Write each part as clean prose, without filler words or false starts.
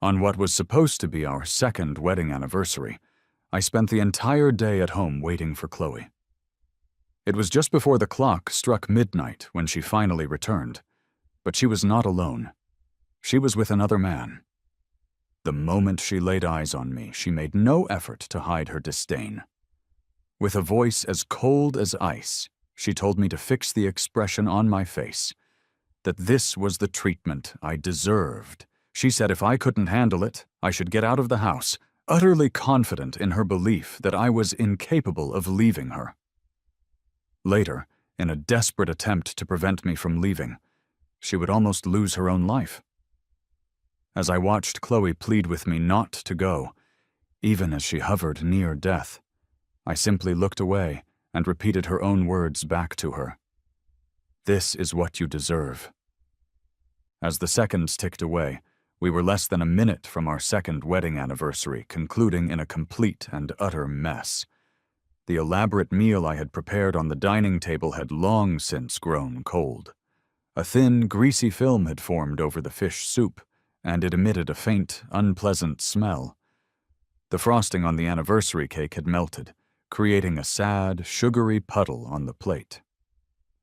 On what was supposed to be our second wedding anniversary, I spent the entire day at home waiting for Chloe. It was just before the clock struck midnight when she finally returned, but she was not alone. She was with another man. The moment she laid eyes on me, she made no effort to hide her disdain. With a voice as cold as ice, she told me to fix the expression on my face, that this was the treatment I deserved. She said if I couldn't handle it, I should get out of the house, utterly confident in her belief that I was incapable of leaving her. Later, in a desperate attempt to prevent me from leaving, she would almost lose her own life. As I watched Chloe plead with me not to go, even as she hovered near death, I simply looked away and repeated her own words back to her. This is what you deserve. As the seconds ticked away, we were less than a minute from our second wedding anniversary, concluding in a complete and utter mess. The elaborate meal I had prepared on the dining table had long since grown cold. A thin, greasy film had formed over the fish soup, and it emitted a faint, unpleasant smell. The frosting on the anniversary cake had melted, creating a sad, sugary puddle on the plate.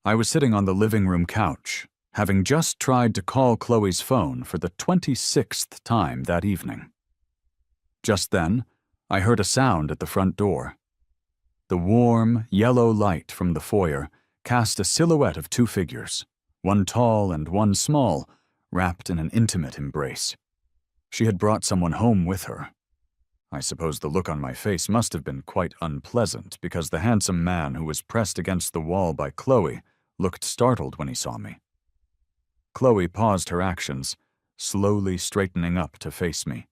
I was sitting on the living room couch, having just tried to call Chloe's phone for the 26th time that evening. Just then, I heard a sound at the front door. The warm, yellow light from the foyer cast a silhouette of two figures, one tall and one small, wrapped in an intimate embrace. She had brought someone home with her. I suppose the look on my face must have been quite unpleasant because the handsome man who was pressed against the wall by Chloe looked startled when he saw me. Chloe paused her actions, slowly straightening up to face me.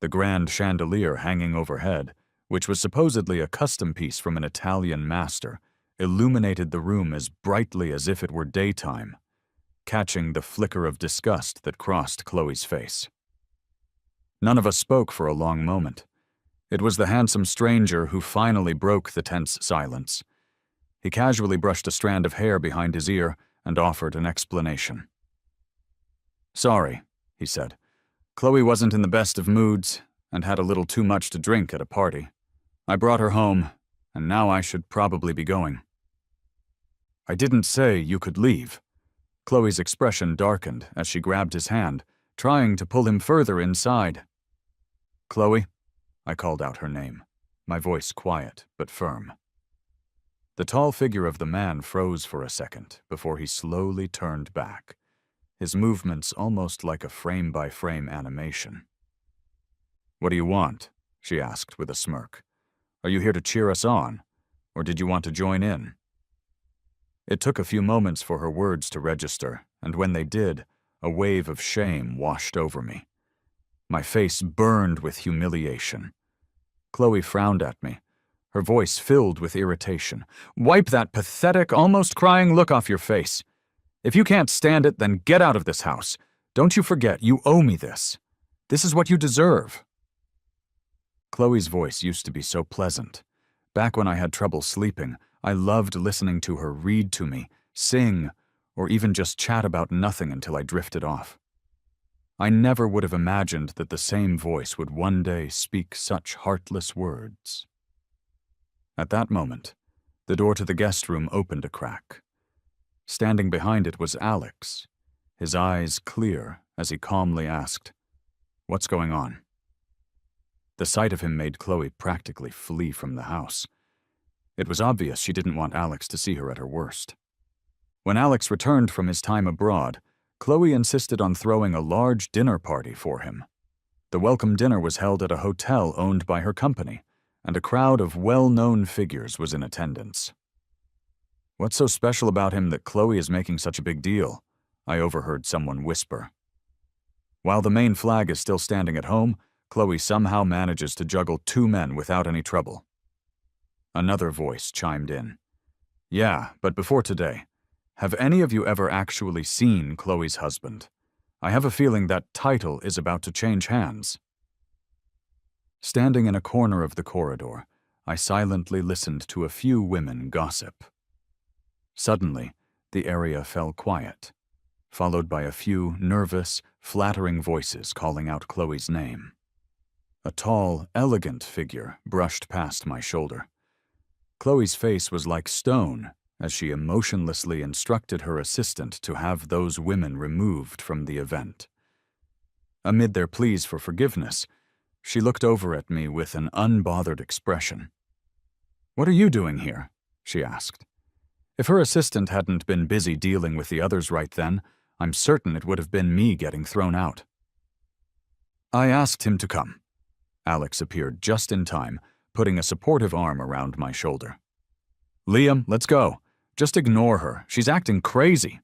The grand chandelier hanging overhead, which was supposedly a custom piece from an Italian master, illuminated the room as brightly as if it were daytime, catching the flicker of disgust that crossed Chloe's face. None of us spoke for a long moment. It was the handsome stranger who finally broke the tense silence. He casually brushed a strand of hair behind his ear and offered an explanation. "Sorry," he said. "Chloe wasn't in the best of moods and had a little too much to drink at a party. I brought her home, and now I should probably be going." "I didn't say you could leave." Chloe's expression darkened as she grabbed his hand, trying to pull him further inside. "Chloe," I called out her name, my voice quiet but firm. The tall figure of the man froze for a second before he slowly turned back, his movements almost like a frame-by-frame animation. "What do you want?" she asked with a smirk. "Are you here to cheer us on, or did you want to join in?" It took a few moments for her words to register, and when they did, a wave of shame washed over me. My face burned with humiliation. Chloe frowned at me, her voice filled with irritation. "Wipe that pathetic, almost crying look off your face. If you can't stand it, then get out of this house. Don't you forget, you owe me this. This is what you deserve." Chloe's voice used to be so pleasant. Back when I had trouble sleeping, I loved listening to her read to me, sing, or even just chat about nothing until I drifted off. I never would have imagined that the same voice would one day speak such heartless words. At that moment, the door to the guest room opened a crack. Standing behind it was Alex, his eyes clear as he calmly asked, "What's going on?" The sight of him made Chloe practically flee from the house. It was obvious she didn't want Alex to see her at her worst. When Alex returned from his time abroad, Chloe insisted on throwing a large dinner party for him. The welcome dinner was held at a hotel owned by her company, and a crowd of well-known figures was in attendance. "What's so special about him that Chloe is making such a big deal?" I overheard someone whisper. "While the main flag is still standing at home, Chloe somehow manages to juggle two men without any trouble." Another voice chimed in. "Yeah, but before today, have any of you ever actually seen Chloe's husband? I have a feeling that title is about to change hands." Standing in a corner of the corridor, I silently listened to a few women gossip. Suddenly, the area fell quiet, followed by a few nervous, flattering voices calling out Chloe's name. A tall, elegant figure brushed past my shoulder. Chloe's face was like stone as she emotionlessly instructed her assistant to have those women removed from the event. Amid their pleas for forgiveness, she looked over at me with an unbothered expression. "What are you doing here?" she asked. If her assistant hadn't been busy dealing with the others right then, I'm certain it would have been me getting thrown out. I asked him to come. Alex appeared just in time, putting a supportive arm around my shoulder. "Liam, let's go. Just ignore her. She's acting crazy."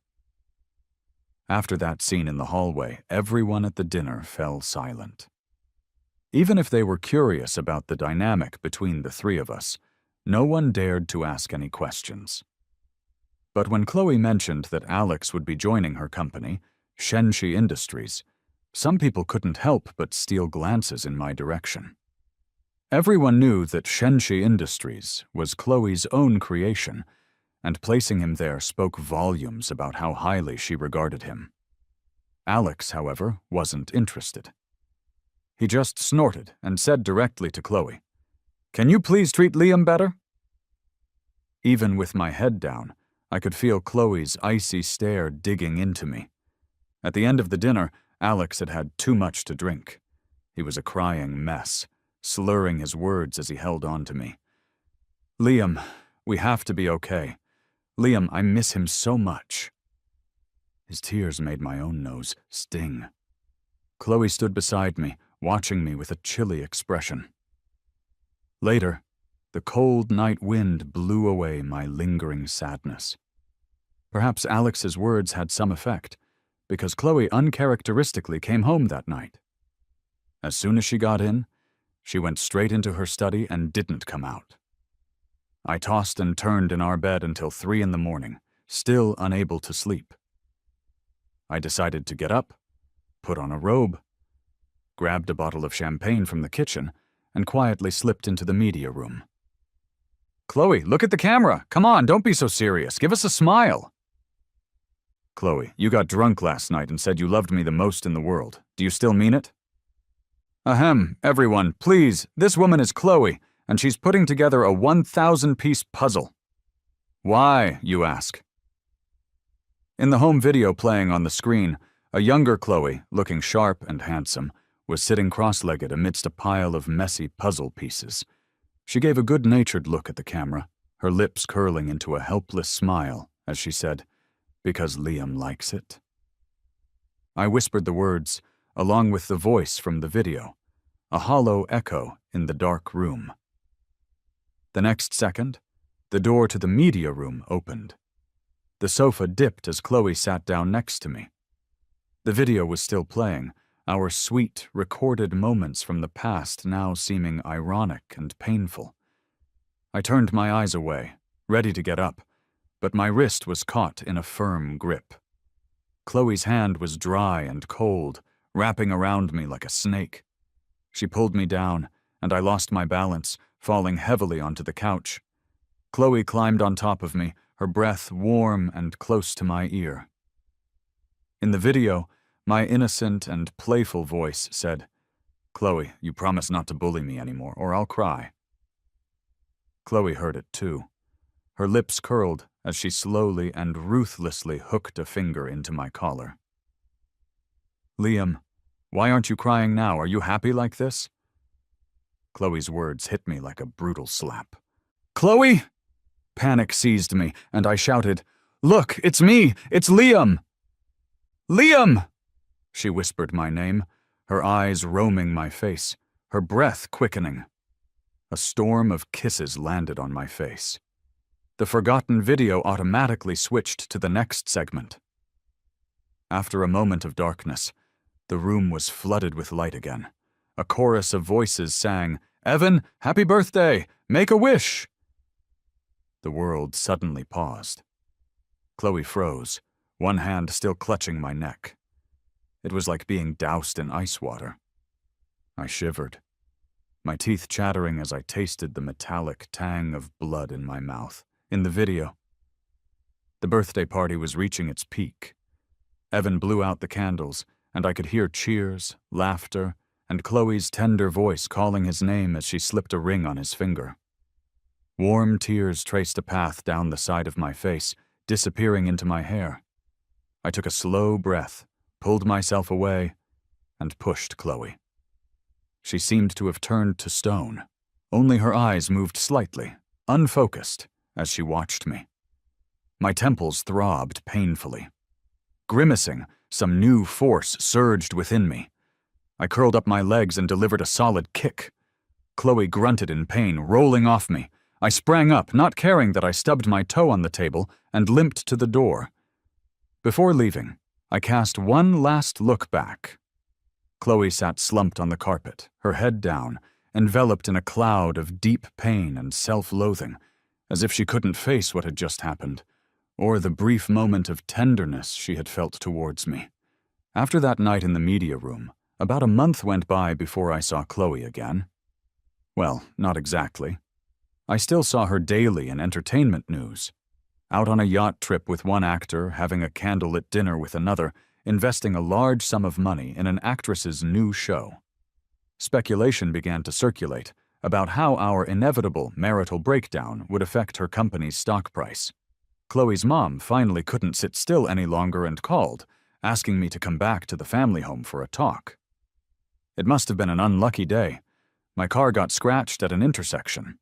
After that scene in the hallway, everyone at the dinner fell silent. Even if they were curious about the dynamic between the three of us, no one dared to ask any questions. But when Chloe mentioned that Alex would be joining her company, Shenshi Industries, some people couldn't help but steal glances in my direction. Everyone knew that Shenshi Industries was Chloe's own creation, and placing him there spoke volumes about how highly she regarded him. Alex, however, wasn't interested. He just snorted and said directly to Chloe, "Can you please treat Liam better?" Even with my head down, I could feel Chloe's icy stare digging into me. At the end of the dinner, Alex had had too much to drink. He was a crying mess, slurring his words as he held on to me. "Liam, we have to be okay. Liam, I miss him so much." His tears made my own nose sting. Chloe stood beside me, watching me with a chilly expression. Later, the cold night wind blew away my lingering sadness. Perhaps Alex's words had some effect, because Chloe uncharacteristically came home that night. As soon as she got in, she went straight into her study and didn't come out. I tossed and turned in our bed until 3 in the morning, still unable to sleep. I decided to get up, put on a robe, grabbed a bottle of champagne from the kitchen, and quietly slipped into the media room. "Chloe, look at the camera! Come on, don't be so serious. Give us a smile." "Chloe, you got drunk last night and said you loved me the most in the world. Do you still mean it?" "Ahem, everyone, please, this woman is Chloe, and she's putting together a 1,000-piece puzzle." "Why?" you ask. In the home video playing on the screen, a younger Chloe, looking sharp and handsome, was sitting cross-legged amidst a pile of messy puzzle pieces. She gave a good-natured look at the camera, her lips curling into a helpless smile as she said, "Because Liam likes it." I whispered the words, along with the voice from the video, a hollow echo in the dark room. The next second, the door to the media room opened. The sofa dipped as Chloe sat down next to me. The video was still playing, our sweet, recorded moments from the past now seeming ironic and painful. I turned my eyes away, ready to get up, but my wrist was caught in a firm grip. Chloe's hand was dry and cold, wrapping around me like a snake. She pulled me down, and I lost my balance, falling heavily onto the couch. Chloe climbed on top of me, her breath warm and close to my ear. In the video, my innocent and playful voice said, "Chloe, you promise not to bully me anymore, or I'll cry." Chloe heard it too. Her lips curled as she slowly and ruthlessly hooked a finger into my collar. "Liam, why aren't you crying now? Are you happy like this?" Chloe's words hit me like a brutal slap. "Chloe!" Panic seized me, and I shouted, "Look, it's me! It's Liam!" "Liam!" She whispered my name, her eyes roaming my face, her breath quickening. A storm of kisses landed on my face. The forgotten video automatically switched to the next segment. After a moment of darkness, the room was flooded with light again. A chorus of voices sang, "Evan, happy birthday! Make a wish!" The world suddenly paused. Chloe froze, one hand still clutching my neck. It was like being doused in ice water. I shivered, my teeth chattering as I tasted the metallic tang of blood in my mouth. In the video, the birthday party was reaching its peak. Evan blew out the candles, and I could hear cheers, laughter, and Chloe's tender voice calling his name as she slipped a ring on his finger. Warm tears traced a path down the side of my face, disappearing into my hair. I took a slow breath, pulled myself away, and pushed Chloe. She seemed to have turned to stone. Only her eyes moved slightly, unfocused, as she watched me. My temples throbbed painfully. Grimacing, some new force surged within me. I curled up my legs and delivered a solid kick. Chloe grunted in pain, rolling off me. I sprang up, not caring that I stubbed my toe on the table, and limped to the door. Before leaving, I cast one last look back. Chloe sat slumped on the carpet, her head down, enveloped in a cloud of deep pain and self-loathing, as if she couldn't face what had just happened, or the brief moment of tenderness she had felt towards me. After that night in the media room, about a month went by before I saw Chloe again. Well, not exactly. I still saw her daily in entertainment news. Out on a yacht trip with one actor, having a candlelit dinner with another, investing a large sum of money in an actress's new show. Speculation began to circulate about how our inevitable marital breakdown would affect her company's stock price. Chloe's mom finally couldn't sit still any longer and called, asking me to come back to the family home for a talk. It must have been an unlucky day. My car got scratched at an intersection.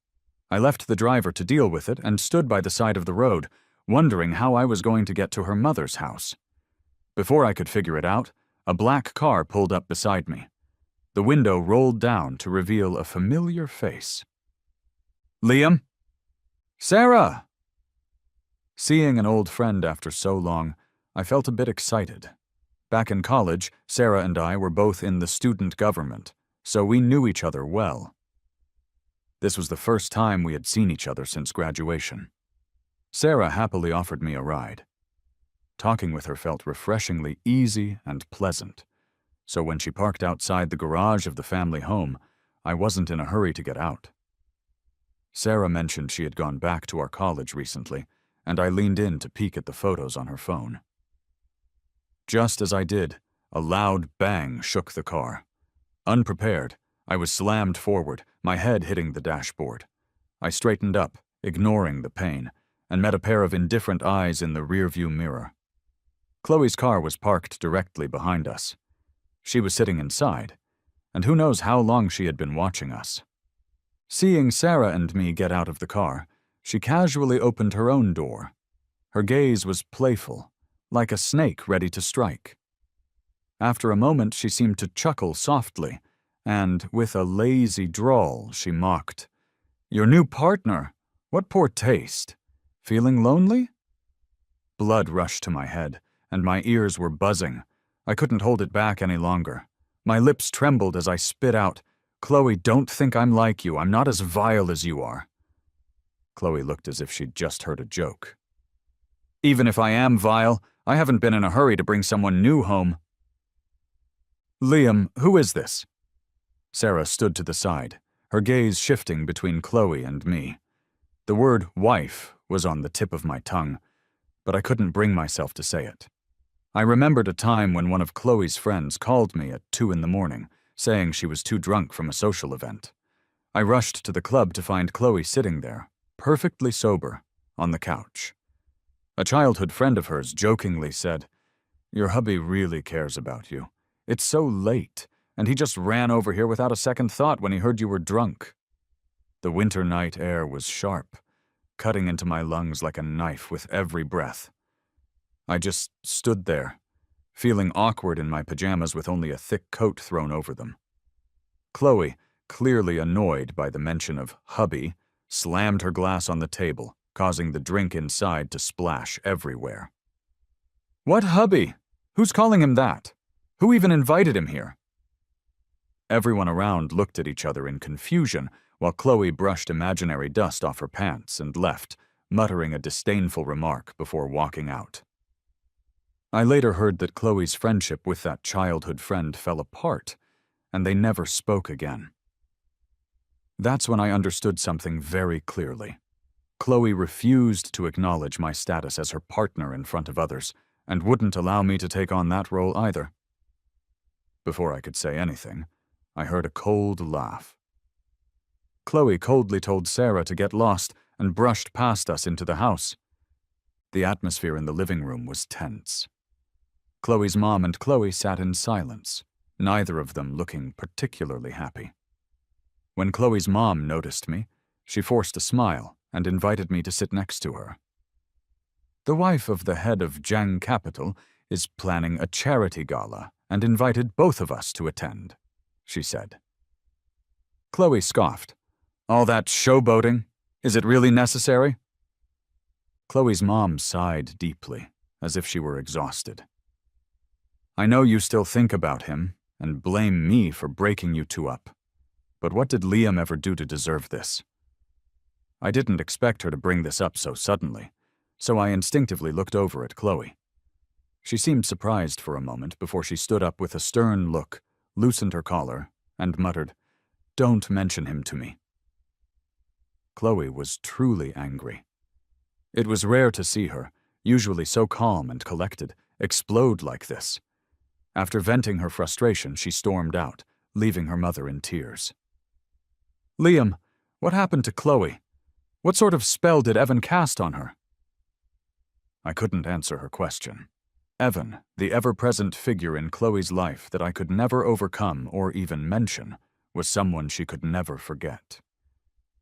I left the driver to deal with it and stood by the side of the road, wondering how I was going to get to her mother's house. Before I could figure it out, a black car pulled up beside me. The window rolled down to reveal a familiar face. "Liam?" "Sarah!" Seeing an old friend after so long, I felt a bit excited. Back in college, Sarah and I were both in the student government, so we knew each other well. This was the first time we had seen each other since graduation. Sarah happily offered me a ride. Talking with her felt refreshingly easy and pleasant, so when she parked outside the garage of the family home, I wasn't in a hurry to get out. Sarah mentioned she had gone back to our college recently, and I leaned in to peek at the photos on her phone. Just as I did, a loud bang shook the car. Unprepared, I was slammed forward, my head hitting the dashboard. I straightened up, ignoring the pain, and met a pair of indifferent eyes in the rearview mirror. Chloe's car was parked directly behind us. She was sitting inside, and who knows how long she had been watching us. Seeing Sarah and me get out of the car, she casually opened her own door. Her gaze was playful, like a snake ready to strike. After a moment, she seemed to chuckle softly, and, with a lazy drawl, she mocked, "Your new partner? What poor taste. Feeling lonely?" Blood rushed to my head, and my ears were buzzing. I couldn't hold it back any longer. My lips trembled as I spit out, "Chloe, don't think I'm like you. I'm not as vile as you are." Chloe looked as if she'd just heard a joke. "Even if I am vile, I haven't been in a hurry to bring someone new home." "Liam, who is this?" Sarah stood to the side, her gaze shifting between Chloe and me. The word wife was on the tip of my tongue, but I couldn't bring myself to say it. I remembered a time when one of Chloe's friends called me at 2 a.m, saying she was too drunk from a social event. I rushed to the club to find Chloe sitting there, perfectly sober, on the couch. A childhood friend of hers jokingly said, "Your hubby really cares about you. It's so late, and he just ran over here without a second thought when he heard you were drunk." The winter night air was sharp, cutting into my lungs like a knife with every breath. I just stood there, feeling awkward in my pajamas with only a thick coat thrown over them. Chloe, clearly annoyed by the mention of hubby, slammed her glass on the table, causing the drink inside to splash everywhere. "What hubby? Who's calling him that? Who even invited him here?" Everyone around looked at each other in confusion while Chloe brushed imaginary dust off her pants and left, muttering a disdainful remark before walking out. I later heard that Chloe's friendship with that childhood friend fell apart, and they never spoke again. That's when I understood something very clearly. Chloe refused to acknowledge my status as her partner in front of others, and wouldn't allow me to take on that role either. Before I could say anything, I heard a cold laugh. Chloe coldly told Sarah to get lost and brushed past us into the house. The atmosphere in the living room was tense. Chloe's mom and Chloe sat in silence, neither of them looking particularly happy. When Chloe's mom noticed me, she forced a smile and invited me to sit next to her. "The wife of the head of Jiang Capital is planning a charity gala and invited both of us to attend," she said. Chloe scoffed. "All that showboating? Is it really necessary?" Chloe's mom sighed deeply, as if she were exhausted. "I know you still think about him and blame me for breaking you two up. But what did Liam ever do to deserve this?" I didn't expect her to bring this up so suddenly, so I instinctively looked over at Chloe. She seemed surprised for a moment before she stood up with a stern look, loosened her collar, and muttered, "Don't mention him to me." Chloe was truly angry. It was rare to see her, usually so calm and collected, explode like this. After venting her frustration, she stormed out, leaving her mother in tears. "Liam, what happened to Chloe? What sort of spell did Evan cast on her?" I couldn't answer her question. Evan, the ever-present figure in Chloe's life that I could never overcome or even mention, was someone she could never forget.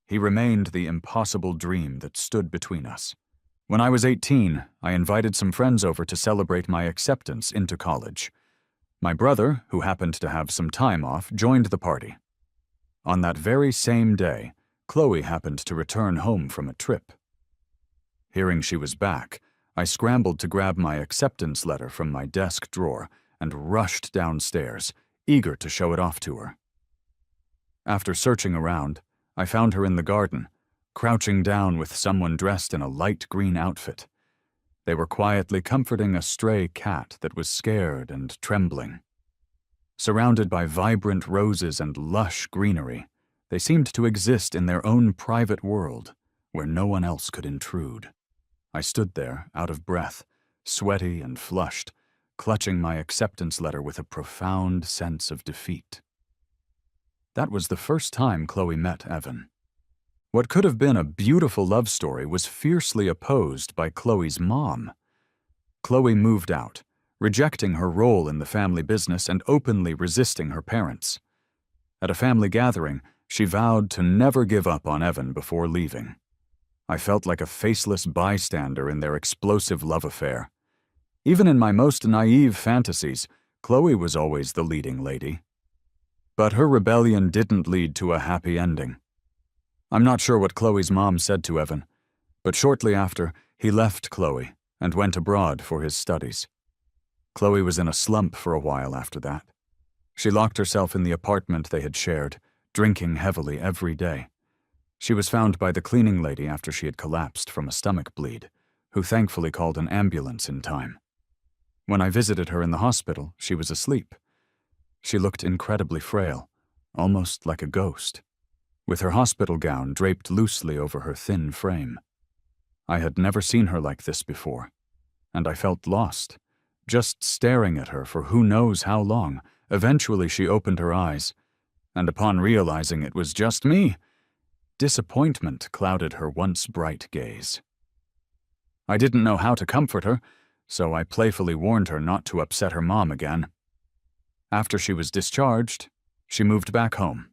He remained the impossible dream that stood between us. When I was 18, I invited some friends over to celebrate my acceptance into college. My brother, who happened to have some time off, joined the party. On that very same day, Chloe happened to return home from a trip. Hearing she was back, I scrambled to grab my acceptance letter from my desk drawer and rushed downstairs, eager to show it off to her. After searching around, I found her in the garden, crouching down with someone dressed in a light green outfit. They were quietly comforting a stray cat that was scared and trembling. Surrounded by vibrant roses and lush greenery, they seemed to exist in their own private world, where no one else could intrude. I stood there, out of breath, sweaty and flushed, clutching my acceptance letter with a profound sense of defeat. That was the first time Chloe met Evan. What could have been a beautiful love story was fiercely opposed by Chloe's mom. Chloe moved out, rejecting her role in the family business and openly resisting her parents. At a family gathering, she vowed to never give up on Evan before leaving. I felt like a faceless bystander in their explosive love affair. Even in my most naive fantasies, Chloe was always the leading lady. But her rebellion didn't lead to a happy ending. I'm not sure what Chloe's mom said to Evan, but shortly after, he left Chloe and went abroad for his studies. Chloe was in a slump for a while after that. She locked herself in the apartment they had shared, drinking heavily every day. She was found by the cleaning lady after she had collapsed from a stomach bleed, who thankfully called an ambulance in time. When I visited her in the hospital, she was asleep. She looked incredibly frail, almost like a ghost, with her hospital gown draped loosely over her thin frame. I had never seen her like this before, and I felt lost, just staring at her for who knows how long. Eventually she opened her eyes, and upon realizing it was just me, disappointment clouded her once bright gaze. I didn't know how to comfort her, so I playfully warned her not to upset her mom again. After she was discharged, she moved back home.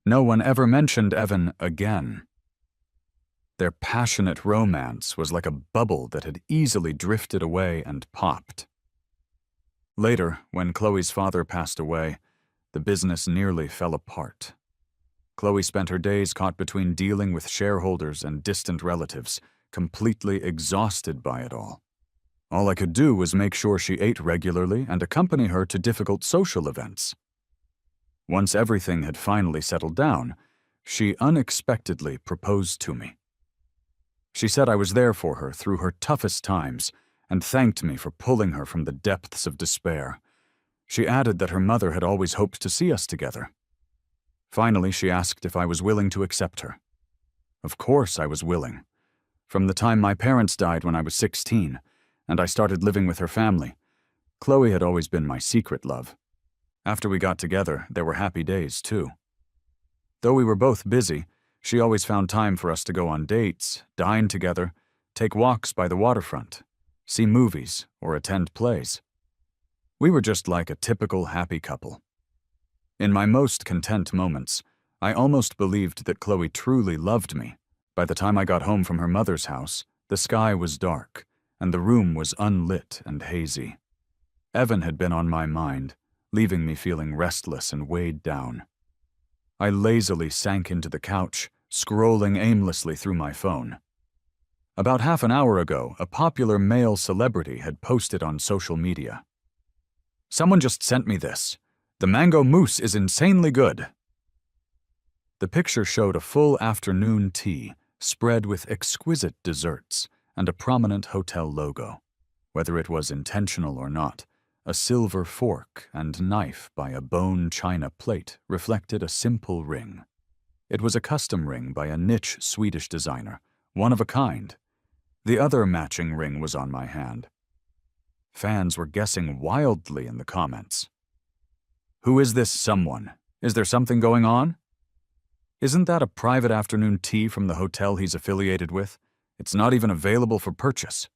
No one ever mentioned Evan again. Their passionate romance was like a bubble that had easily drifted away and popped. Later, when Chloe's father passed away, the business nearly fell apart. Chloe spent her days caught between dealing with shareholders and distant relatives, completely exhausted by it all. All I could do was make sure she ate regularly and accompany her to difficult social events. Once everything had finally settled down, she unexpectedly proposed to me. She said I was there for her through her toughest times and thanked me for pulling her from the depths of despair. She added that her mother had always hoped to see us together. Finally, she asked if I was willing to accept her. Of course I was willing. From the time my parents died when I was 16, and I started living with her family, Chloe had always been my secret love. After we got together, there were happy days, too. Though we were both busy, she always found time for us to go on dates, dine together, take walks by the waterfront, see movies, or attend plays. We were just like a typical happy couple. In my most content moments, I almost believed that Chloe truly loved me. By the time I got home from her mother's house, the sky was dark, and the room was unlit and hazy. Evan had been on my mind, leaving me feeling restless and weighed down. I lazily sank into the couch, scrolling aimlessly through my phone. About half an hour ago, a popular male celebrity had posted on social media. "Someone just sent me this. The mango mousse is insanely good." The picture showed a full afternoon tea, spread with exquisite desserts, and a prominent hotel logo. Whether it was intentional or not, a silver fork and knife by a bone china plate reflected a simple ring. It was a custom ring by a niche Swedish designer, one of a kind. The other matching ring was on my hand. Fans were guessing wildly in the comments. "Who is this someone? Is there something going on? Isn't that a private afternoon tea from the hotel he's affiliated with? It's not even available for purchase.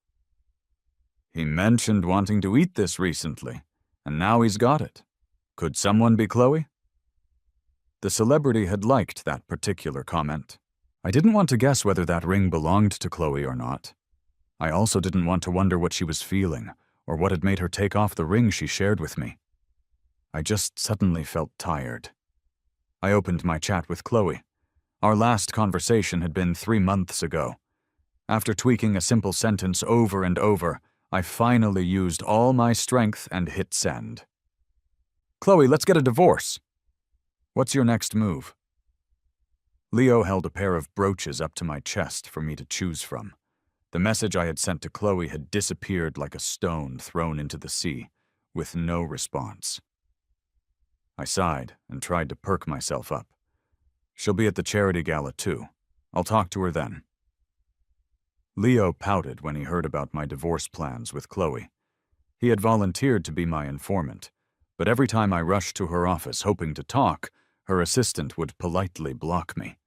He mentioned wanting to eat this recently, and now he's got it. Could someone be Chloe?" The celebrity had liked that particular comment. I didn't want to guess whether that ring belonged to Chloe or not. I also didn't want to wonder what she was feeling, or what had made her take off the ring she shared with me. I just suddenly felt tired. I opened my chat with Chloe. Our last conversation had been 3 months ago. After tweaking a simple sentence over and over, I finally used all my strength and hit send. "Chloe, let's get a divorce. What's your next move?" Leo held a pair of brooches up to my chest for me to choose from. The message I had sent to Chloe had disappeared like a stone thrown into the sea, with no response. I sighed and tried to perk myself up. She'll be at the charity gala too. I'll talk to her then. Leo pouted when he heard about my divorce plans with Chloe. He had volunteered to be my informant, but every time I rushed to her office hoping to talk, her assistant would politely block me.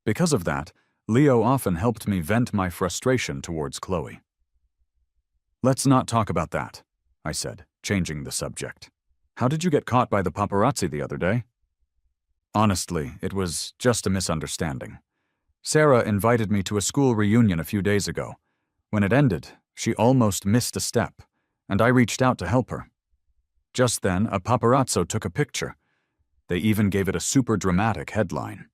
Because of that, Leo often helped me vent my frustration towards Chloe. "Let's not talk about that," I said, changing the subject. "How did you get caught by the paparazzi the other day?" Honestly, it was just a misunderstanding. Sarah invited me to a school reunion a few days ago. When it ended, she almost missed a step, and I reached out to help her. Just then, a paparazzo took a picture. They even gave it a super dramatic headline.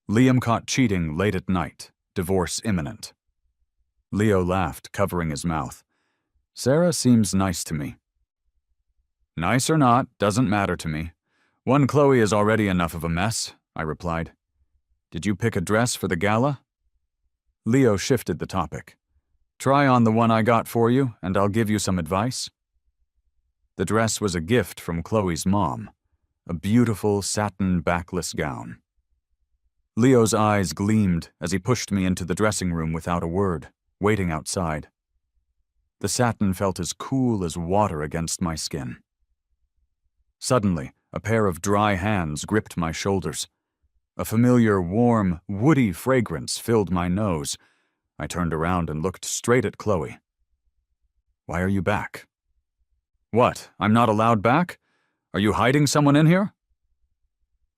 "Liam caught cheating late at night. Divorce imminent." Leo laughed, covering his mouth. "Sarah seems nice to me." "Nice or not, doesn't matter to me. One Chloe is already enough of a mess," I replied. "Did you pick a dress for the gala?" Leo shifted the topic. "Try on the one I got for you, and I'll give you some advice." The dress was a gift from Chloe's mom, a beautiful satin backless gown. Leo's eyes gleamed as he pushed me into the dressing room without a word, waiting outside. The satin felt as cool as water against my skin. Suddenly, a pair of dry hands gripped my shoulders. A familiar, warm, woody fragrance filled my nose. I turned around and looked straight at Chloe. "Why are you back?" "What, I'm not allowed back? Are you hiding someone in here?"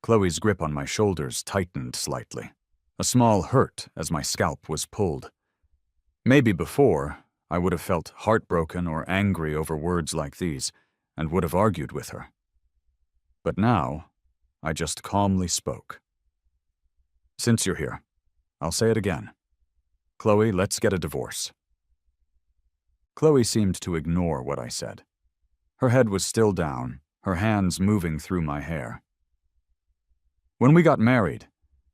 Chloe's grip on my shoulders tightened slightly. A small hurt as my scalp was pulled. Maybe before, I would have felt heartbroken or angry over words like these, and would have argued with her. But now, I just calmly spoke. "Since you're here, I'll say it again. Chloe, let's get a divorce." Chloe seemed to ignore what I said. Her head was still down, her hands moving through my hair. "When we got married,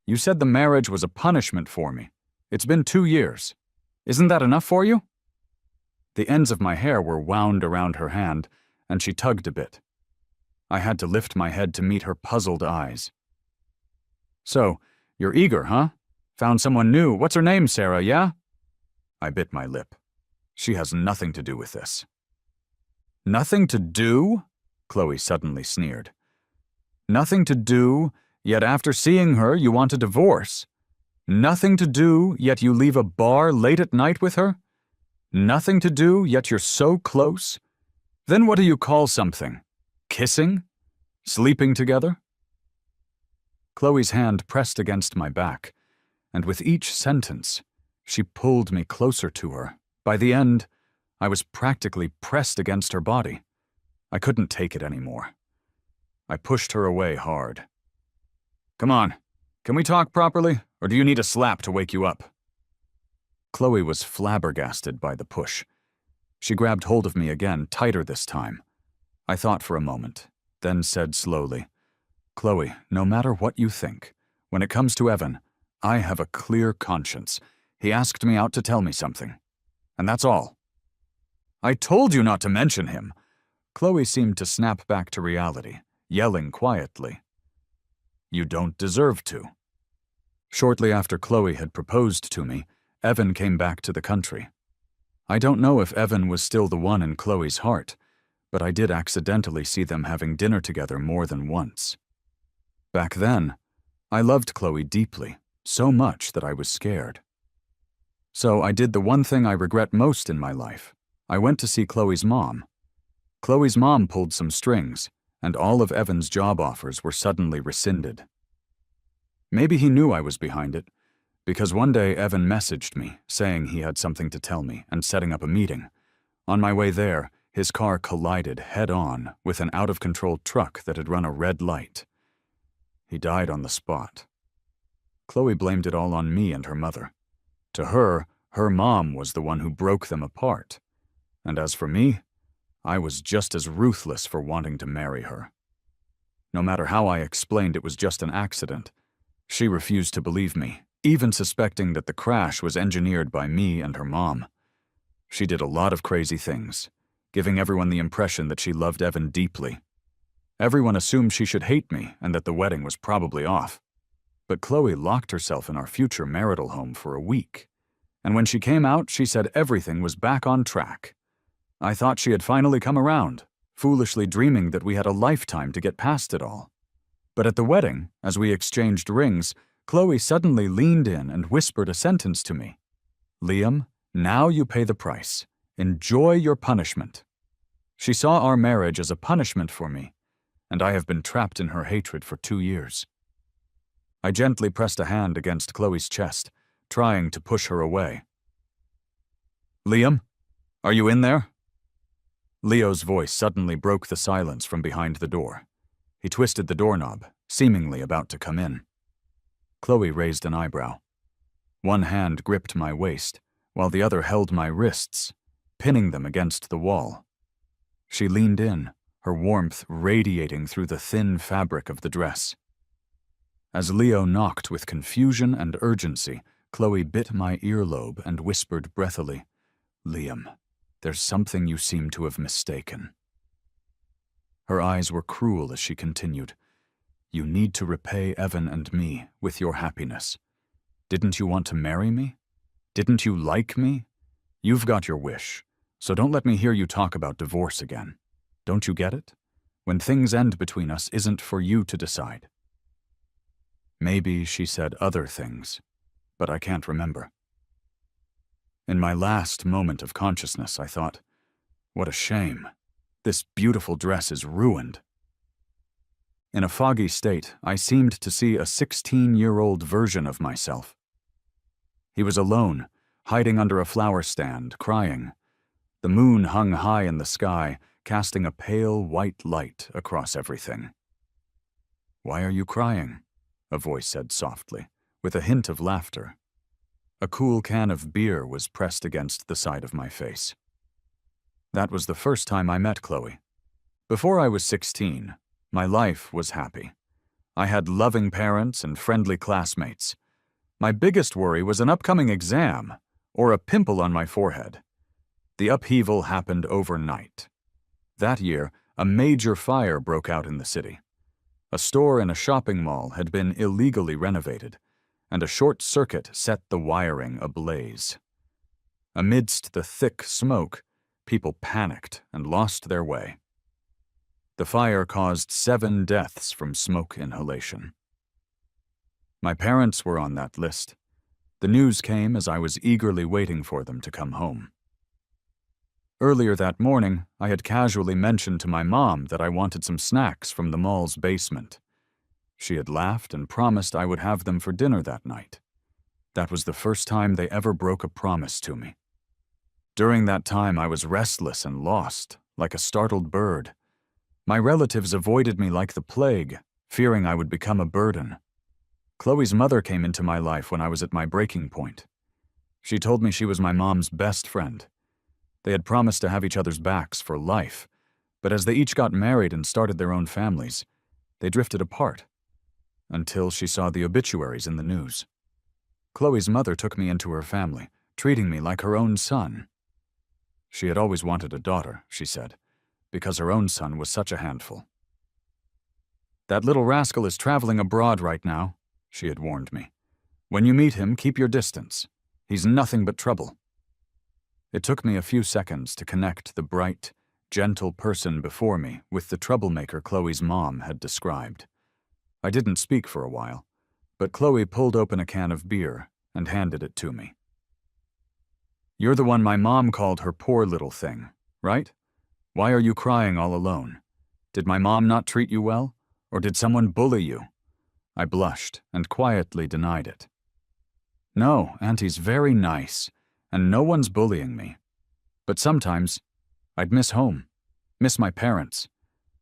you said the marriage was a punishment for me. It's been 2 years. Isn't that enough for you?" The ends of my hair were wound around her hand, and she tugged a bit. I had to lift my head to meet her puzzled eyes. "So, you're eager, huh? Found someone new. What's her name, Sarah, yeah?" I bit my lip. She has nothing to do with this. "Nothing to do?" Chloe suddenly sneered. Nothing to do, yet after seeing her you want a divorce. Nothing to do, yet you leave a bar late at night with her? Nothing to do, yet you're so close? Then what do you call something? Kissing? Sleeping together? Chloe's hand pressed against my back, and with each sentence, she pulled me closer to her. By the end, I was practically pressed against her body. I couldn't take it anymore. I pushed her away hard. Come on, can we talk properly, or do you need a slap to wake you up? Chloe was flabbergasted by the push. She grabbed hold of me again, tighter this time. I thought for a moment, then said slowly, Chloe, no matter what you think, when it comes to Evan, I have a clear conscience. He asked me out to tell me something. And that's all. I told you not to mention him. Chloe seemed to snap back to reality, yelling quietly. You don't deserve to. Shortly after Chloe had proposed to me, Evan came back to the country. I don't know if Evan was still the one in Chloe's heart, but I did accidentally see them having dinner together more than once. Back then, I loved Chloe deeply, so much that I was scared. So I did the one thing I regret most in my life. I went to see Chloe's mom. Chloe's mom pulled some strings, and all of Evan's job offers were suddenly rescinded. Maybe he knew I was behind it, because one day Evan messaged me, saying he had something to tell me and setting up a meeting. On my way there, his car collided head-on with an out-of-control truck that had run a red light. He died on the spot. Chloe blamed it all on me and her mother. To her, her mom was the one who broke them apart. And as for me, I was just as ruthless for wanting to marry her. No matter how I explained it was just an accident, she refused to believe me, even suspecting that the crash was engineered by me and her mom. She did a lot of crazy things, giving everyone the impression that she loved Evan deeply. Everyone assumed she should hate me and that the wedding was probably off. But Chloe locked herself in our future marital home for a week. And when she came out, she said everything was back on track. I thought she had finally come around, foolishly dreaming that we had a lifetime to get past it all. But at the wedding, as we exchanged rings, Chloe suddenly leaned in and whispered a sentence to me. Liam, now you pay the price. Enjoy your punishment. She saw our marriage as a punishment for me, and I have been trapped in her hatred for 2 years. I gently pressed a hand against Chloe's chest, trying to push her away. Liam, are you in there? Leo's voice suddenly broke the silence from behind the door. He twisted the doorknob, seemingly about to come in. Chloe raised an eyebrow. One hand gripped my waist, while the other held my wrists, pinning them against the wall. She leaned in, her warmth radiating through the thin fabric of the dress. As Leo knocked with confusion and urgency, Chloe bit my earlobe and whispered breathily, Liam, there's something you seem to have mistaken. Her eyes were cruel as she continued, You need to repay Evan and me with your happiness. Didn't you want to marry me? Didn't you like me? You've got your wish, so don't let me hear you talk about divorce again. Don't you get it? When things end between us isn't for you to decide. Maybe she said other things, but I can't remember. In my last moment of consciousness, I thought, what a shame. This beautiful dress is ruined. In a foggy state, I seemed to see a 16-year-old version of myself. He was alone, hiding under a flower stand, crying. The moon hung high in the sky, casting a pale white light across everything. Why are you crying? A voice said softly, with a hint of laughter. A cool can of beer was pressed against the side of my face. That was the first time I met Chloe. Before I was 16, my life was happy. I had loving parents and friendly classmates. My biggest worry was an upcoming exam or a pimple on my forehead. The upheaval happened overnight. That year, a major fire broke out in the city. A store in a shopping mall had been illegally renovated, and a short circuit set the wiring ablaze. Amidst the thick smoke, people panicked and lost their way. The fire caused 7 deaths from smoke inhalation. My parents were on that list. The news came as I was eagerly waiting for them to come home. Earlier that morning, I had casually mentioned to my mom that I wanted some snacks from the mall's basement. She had laughed and promised I would have them for dinner that night. That was the first time they ever broke a promise to me. During that time, I was restless and lost, like a startled bird. My relatives avoided me like the plague, fearing I would become a burden. Chloe's mother came into my life when I was at my breaking point. She told me she was my mom's best friend. They had promised to have each other's backs for life, but as they each got married and started their own families, they drifted apart, until she saw the obituaries in the news. Chloe's mother took me into her family, treating me like her own son. She had always wanted a daughter, she said, because her own son was such a handful. "That little rascal is traveling abroad right now," she had warned me. "When you meet him, keep your distance. He's nothing but trouble." It took me a few seconds to connect the bright, gentle person before me with the troublemaker Chloe's mom had described. I didn't speak for a while, but Chloe pulled open a can of beer and handed it to me. "You're the one my mom called her poor little thing, right? Why are you crying all alone? Did my mom not treat you well, or did someone bully you?" I blushed and quietly denied it. "No, Auntie's very nice, and no one's bullying me. But sometimes, I'd miss home, miss my parents.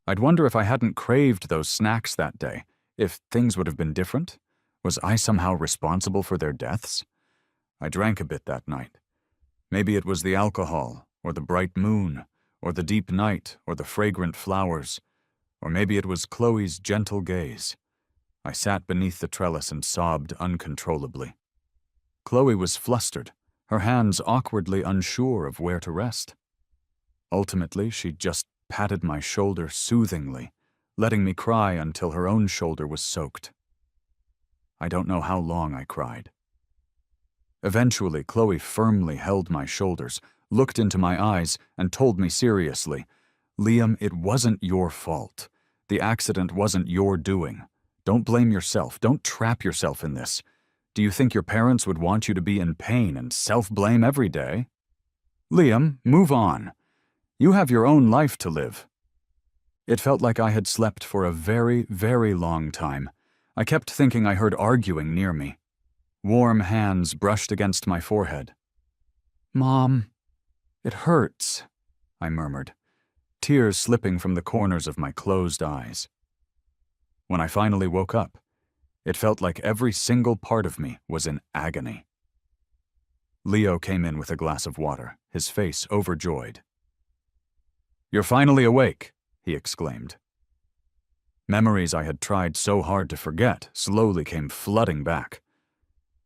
I'd wonder if I hadn't craved those snacks that day, if things would have been different. Was I somehow responsible for their deaths? I drank a bit that night. Maybe it was the alcohol, or the bright moon, or the deep night, or the fragrant flowers, or maybe it was Chloe's gentle gaze. I sat beneath the trellis and sobbed uncontrollably. Chloe was flustered, her hands awkwardly unsure of where to rest. Ultimately, she just patted my shoulder soothingly, letting me cry until her own shoulder was soaked. I don't know how long I cried. Eventually, Chloe firmly held my shoulders, looked into my eyes, and told me seriously, "Liam, it wasn't your fault. The accident wasn't your doing. Don't blame yourself. Don't trap yourself in this. Do you think your parents would want you to be in pain and self-blame every day? Liam, move on. You have your own life to live." It felt like I had slept for a very, very long time. I kept thinking I heard arguing near me. Warm hands brushed against my forehead. "Mom, it hurts," I murmured, tears slipping from the corners of my closed eyes. When I finally woke up, it felt like every single part of me was in agony. Leo came in with a glass of water, his face overjoyed. "You're finally awake," he exclaimed. Memories I had tried so hard to forget slowly came flooding back.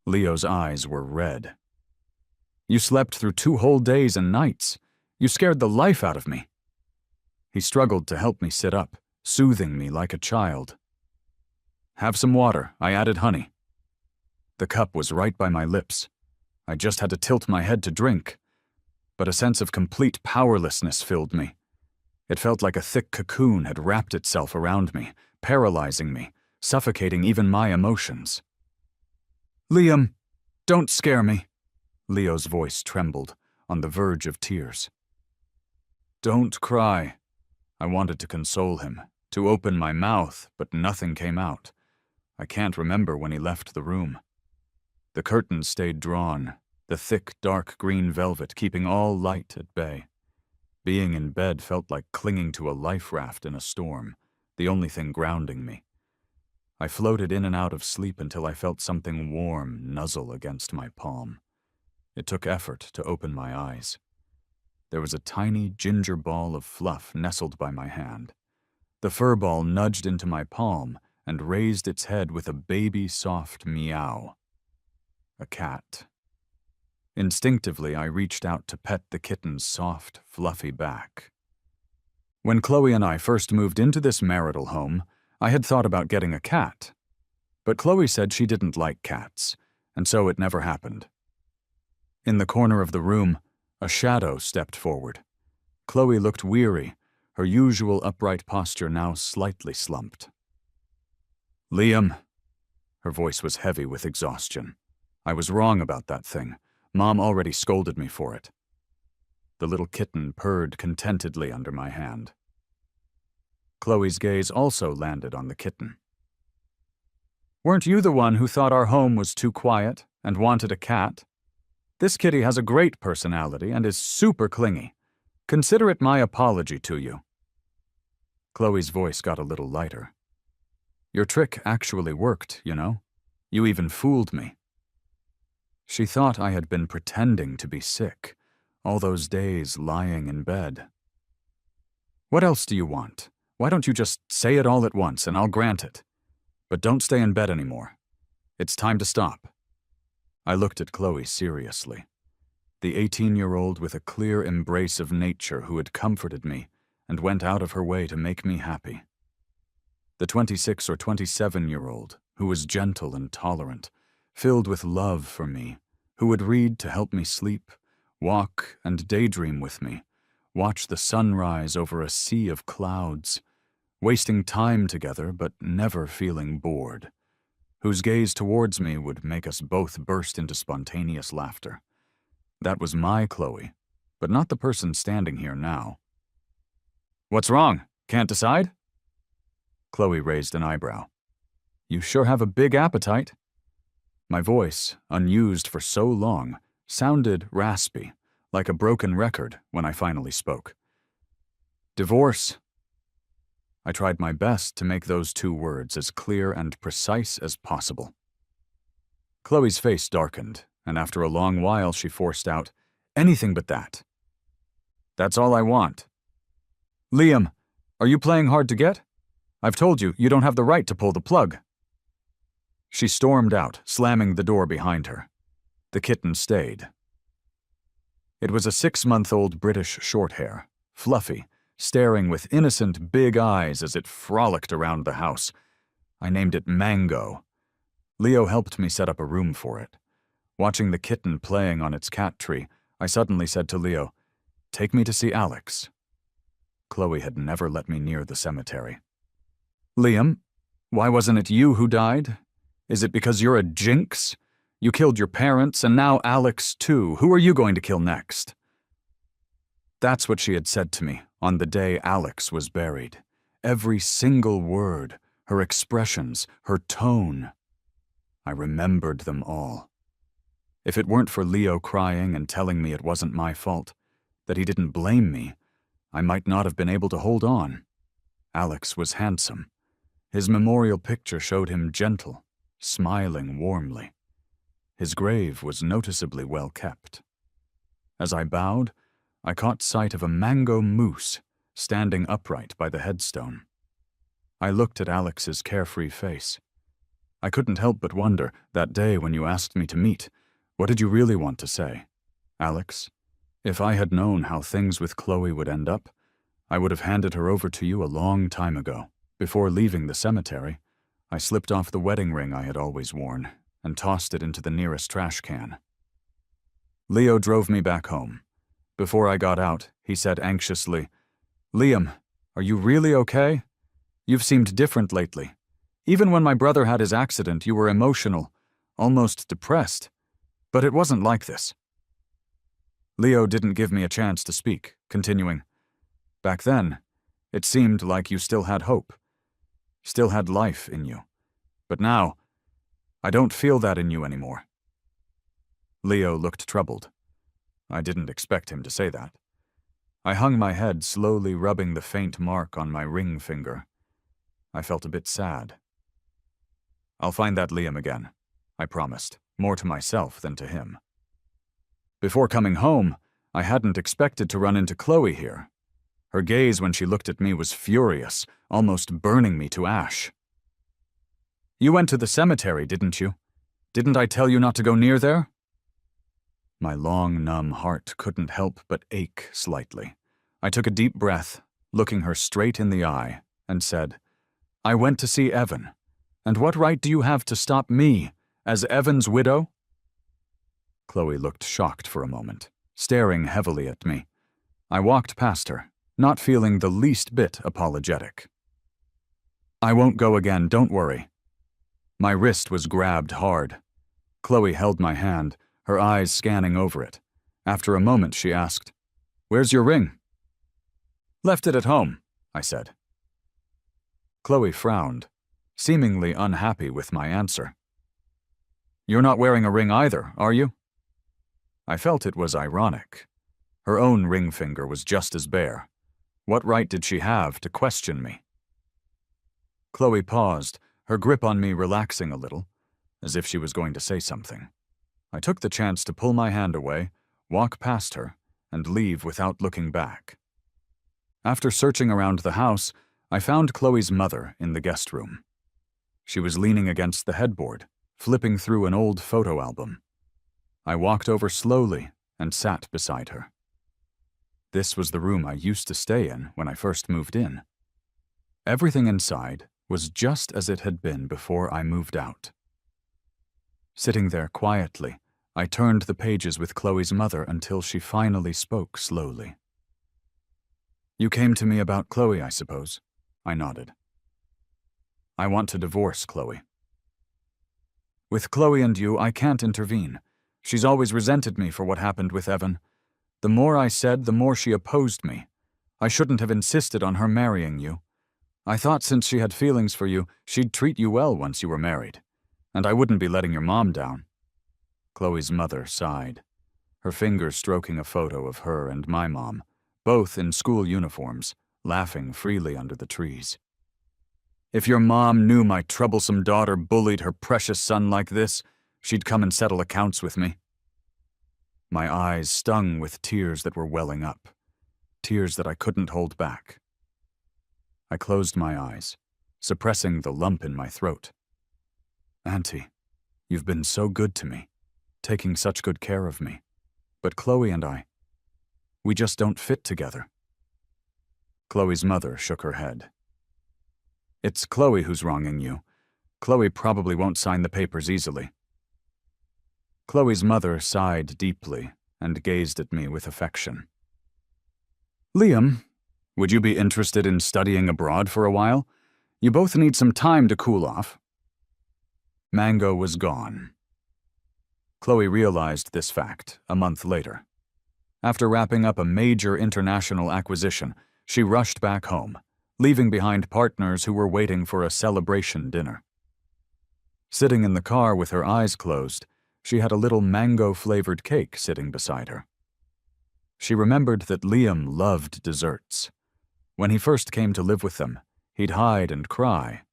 Leo's eyes were red. "You slept through 2 whole days and nights. You scared the life out of me." He struggled to help me sit up, soothing me like a child. "Have some water. I added honey." The cup was right by my lips. I just had to tilt my head to drink. But a sense of complete powerlessness filled me. It felt like a thick cocoon had wrapped itself around me, paralyzing me, suffocating even my emotions. "Liam, don't scare me." Leo's voice trembled, on the verge of tears. "Don't cry." I wanted to console him, to open my mouth, but nothing came out. I can't remember when he left the room. The curtains stayed drawn, the thick, dark green velvet keeping all light at bay. Being in bed felt like clinging to a life raft in a storm, the only thing grounding me. I floated in and out of sleep until I felt something warm nuzzle against my palm. It took effort to open my eyes. There was a tiny ginger ball of fluff nestled by my hand. The fur ball nudged into my palm and raised its head with a baby-soft meow. A cat. Instinctively, I reached out to pet the kitten's soft, fluffy back. When Chloe and I first moved into this marital home, I had thought about getting a cat. But Chloe said she didn't like cats, and so it never happened. In the corner of the room, a shadow stepped forward. Chloe looked weary, her usual upright posture now slightly slumped. "Liam." Her voice was heavy with exhaustion. "I was wrong about that thing. Mom already scolded me for it." The little kitten purred contentedly under my hand. Chloe's gaze also landed on the kitten. "Weren't you the one who thought our home was too quiet and wanted a cat? This kitty has a great personality and is super clingy. Consider it my apology to you." Chloe's voice got a little lighter. "Your trick actually worked, you know. You even fooled me." She thought I had been pretending to be sick, all those days lying in bed. "What else do you want? Why don't you just say it all at once and I'll grant it? But don't stay in bed anymore. It's time to stop." I looked at Chloe seriously. The 18-year-old with a clear embrace of nature who had comforted me and went out of her way to make me happy. The 26 or 27-year-old who was gentle and tolerant, filled with love for me, who would read to help me sleep, walk and daydream with me, watch the sunrise over a sea of clouds, wasting time together but never feeling bored, whose gaze towards me would make us both burst into spontaneous laughter. That was my Chloe, but not the person standing here now. "What's wrong? Can't decide?" Chloe raised an eyebrow. "You sure have a big appetite." My voice, unused for so long, sounded raspy, like a broken record when I finally spoke. "Divorce." I tried my best to make those two words as clear and precise as possible. Chloe's face darkened, and after a long while she forced out, "Anything but that." "That's all I want." "Liam, are you playing hard to get? I've told you, you don't have the right to pull the plug." She stormed out, slamming the door behind her. The kitten stayed. It was a 6-month-old British Shorthair, fluffy, staring with innocent big eyes as it frolicked around the house. I named it Mango. Leo helped me set up a room for it. Watching the kitten playing on its cat tree, I suddenly said to Leo, "Take me to see Alex." Chloe had never let me near the cemetery. "Liam, why wasn't it you who died? Is it because you're a jinx? You killed your parents, and now Alex too. Who are you going to kill next?" That's what she had said to me on the day Alex was buried. Every single word, her expressions, her tone. I remembered them all. If it weren't for Leo crying and telling me it wasn't my fault, that he didn't blame me, I might not have been able to hold on. Alex was handsome. His memorial picture showed him gentle, smiling warmly. His grave was noticeably well kept. As I bowed, I caught sight of a mango moose standing upright by the headstone. I looked at Alex's carefree face. I couldn't help but wonder, that day when you asked me to meet, what did you really want to say? "Alex, if I had known how things with Chloe would end up, I would have handed her over to you a long time ago. Before leaving the cemetery, I slipped off the wedding ring I had always worn and tossed it into the nearest trash can." Leo drove me back home. Before I got out, he said anxiously, "Liam, are you really okay? You've seemed different lately. Even when my brother had his accident, you were emotional, almost depressed. But it wasn't like this." Leo didn't give me a chance to speak, continuing, "Back then, it seemed like you still had hope, still had life in you. But now, I don't feel that in you anymore." Leo looked troubled. I didn't expect him to say that. I hung my head, slowly rubbing the faint mark on my ring finger. I felt a bit sad. "I'll find that Liam again," I promised, more to myself than to him. Before coming home, I hadn't expected to run into Chloe here. Her gaze when she looked at me was furious, almost burning me to ash. "You went to the cemetery, didn't you? Didn't I tell you not to go near there?" My long, numb heart couldn't help but ache slightly. I took a deep breath, looking her straight in the eye, and said, "I went to see Evan. And what right do you have to stop me, as Evan's widow?" Chloe looked shocked for a moment, staring heavily at me. I walked past her, not feeling the least bit apologetic. "I won't go again, don't worry." My wrist was grabbed hard. Chloe held my hand, her eyes scanning over it. After a moment, she asked, "Where's your ring?" "Left it at home," I said. Chloe frowned, seemingly unhappy with my answer. "You're not wearing a ring either, are you?" I felt it was ironic. Her own ring finger was just as bare. What right did she have to question me? Chloe paused, her grip on me relaxing a little, as if she was going to say something. I took the chance to pull my hand away, walk past her, and leave without looking back. After searching around the house, I found Chloe's mother in the guest room. She was leaning against the headboard, flipping through an old photo album. I walked over slowly and sat beside her. This was the room I used to stay in when I first moved in. Everything inside was just as it had been before I moved out. Sitting there quietly, I turned the pages with Chloe's mother until she finally spoke slowly. "You came to me about Chloe, I suppose?" I nodded. "I want to divorce Chloe." "With Chloe and you, I can't intervene. She's always resented me for what happened with Evan. The more I said, the more she opposed me. I shouldn't have insisted on her marrying you. I thought since she had feelings for you, she'd treat you well once you were married. And I wouldn't be letting your mom down." Chloe's mother sighed, her fingers stroking a photo of her and my mom, both in school uniforms, laughing freely under the trees. "If your mom knew my troublesome daughter bullied her precious son like this, she'd come and settle accounts with me." My eyes stung with tears that were welling up, tears that I couldn't hold back. I closed my eyes, suppressing the lump in my throat. "Auntie, you've been so good to me, taking such good care of me. But Chloe and I, we just don't fit together." Chloe's mother shook her head. "It's Chloe who's wronging you. Chloe probably won't sign the papers easily." Chloe's mother sighed deeply and gazed at me with affection. "Liam, would you be interested in studying abroad for a while? You both need some time to cool off." Mango was gone. Chloe realized this fact a month later. After wrapping up a major international acquisition, she rushed back home, leaving behind partners who were waiting for a celebration dinner. Sitting in the car with her eyes closed, she had a little mango-flavored cake sitting beside her. She remembered that Liam loved desserts. When he first came to live with them, he'd hide and cry,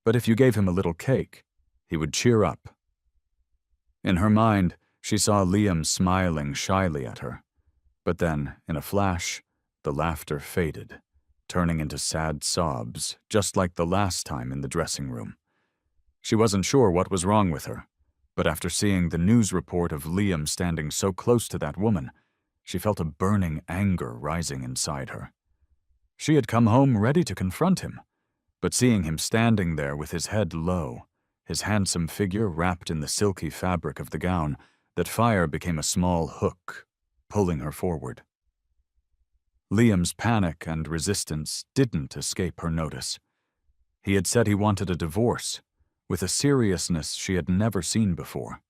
but if you gave him a little cake, he would cheer up. In her mind, she saw Liam smiling shyly at her, but then, in a flash, the laughter faded, turning into sad sobs, just like the last time in the dressing room. She wasn't sure what was wrong with her, but after seeing the news report of Liam standing so close to that woman, she felt a burning anger rising inside her. She had come home ready to confront him, but seeing him standing there with his head low, his handsome figure wrapped in the silky fabric of the gown, that fire became a small hook, pulling her forward. Liam's panic and resistance didn't escape her notice. He had said he wanted a divorce, with a seriousness she had never seen before.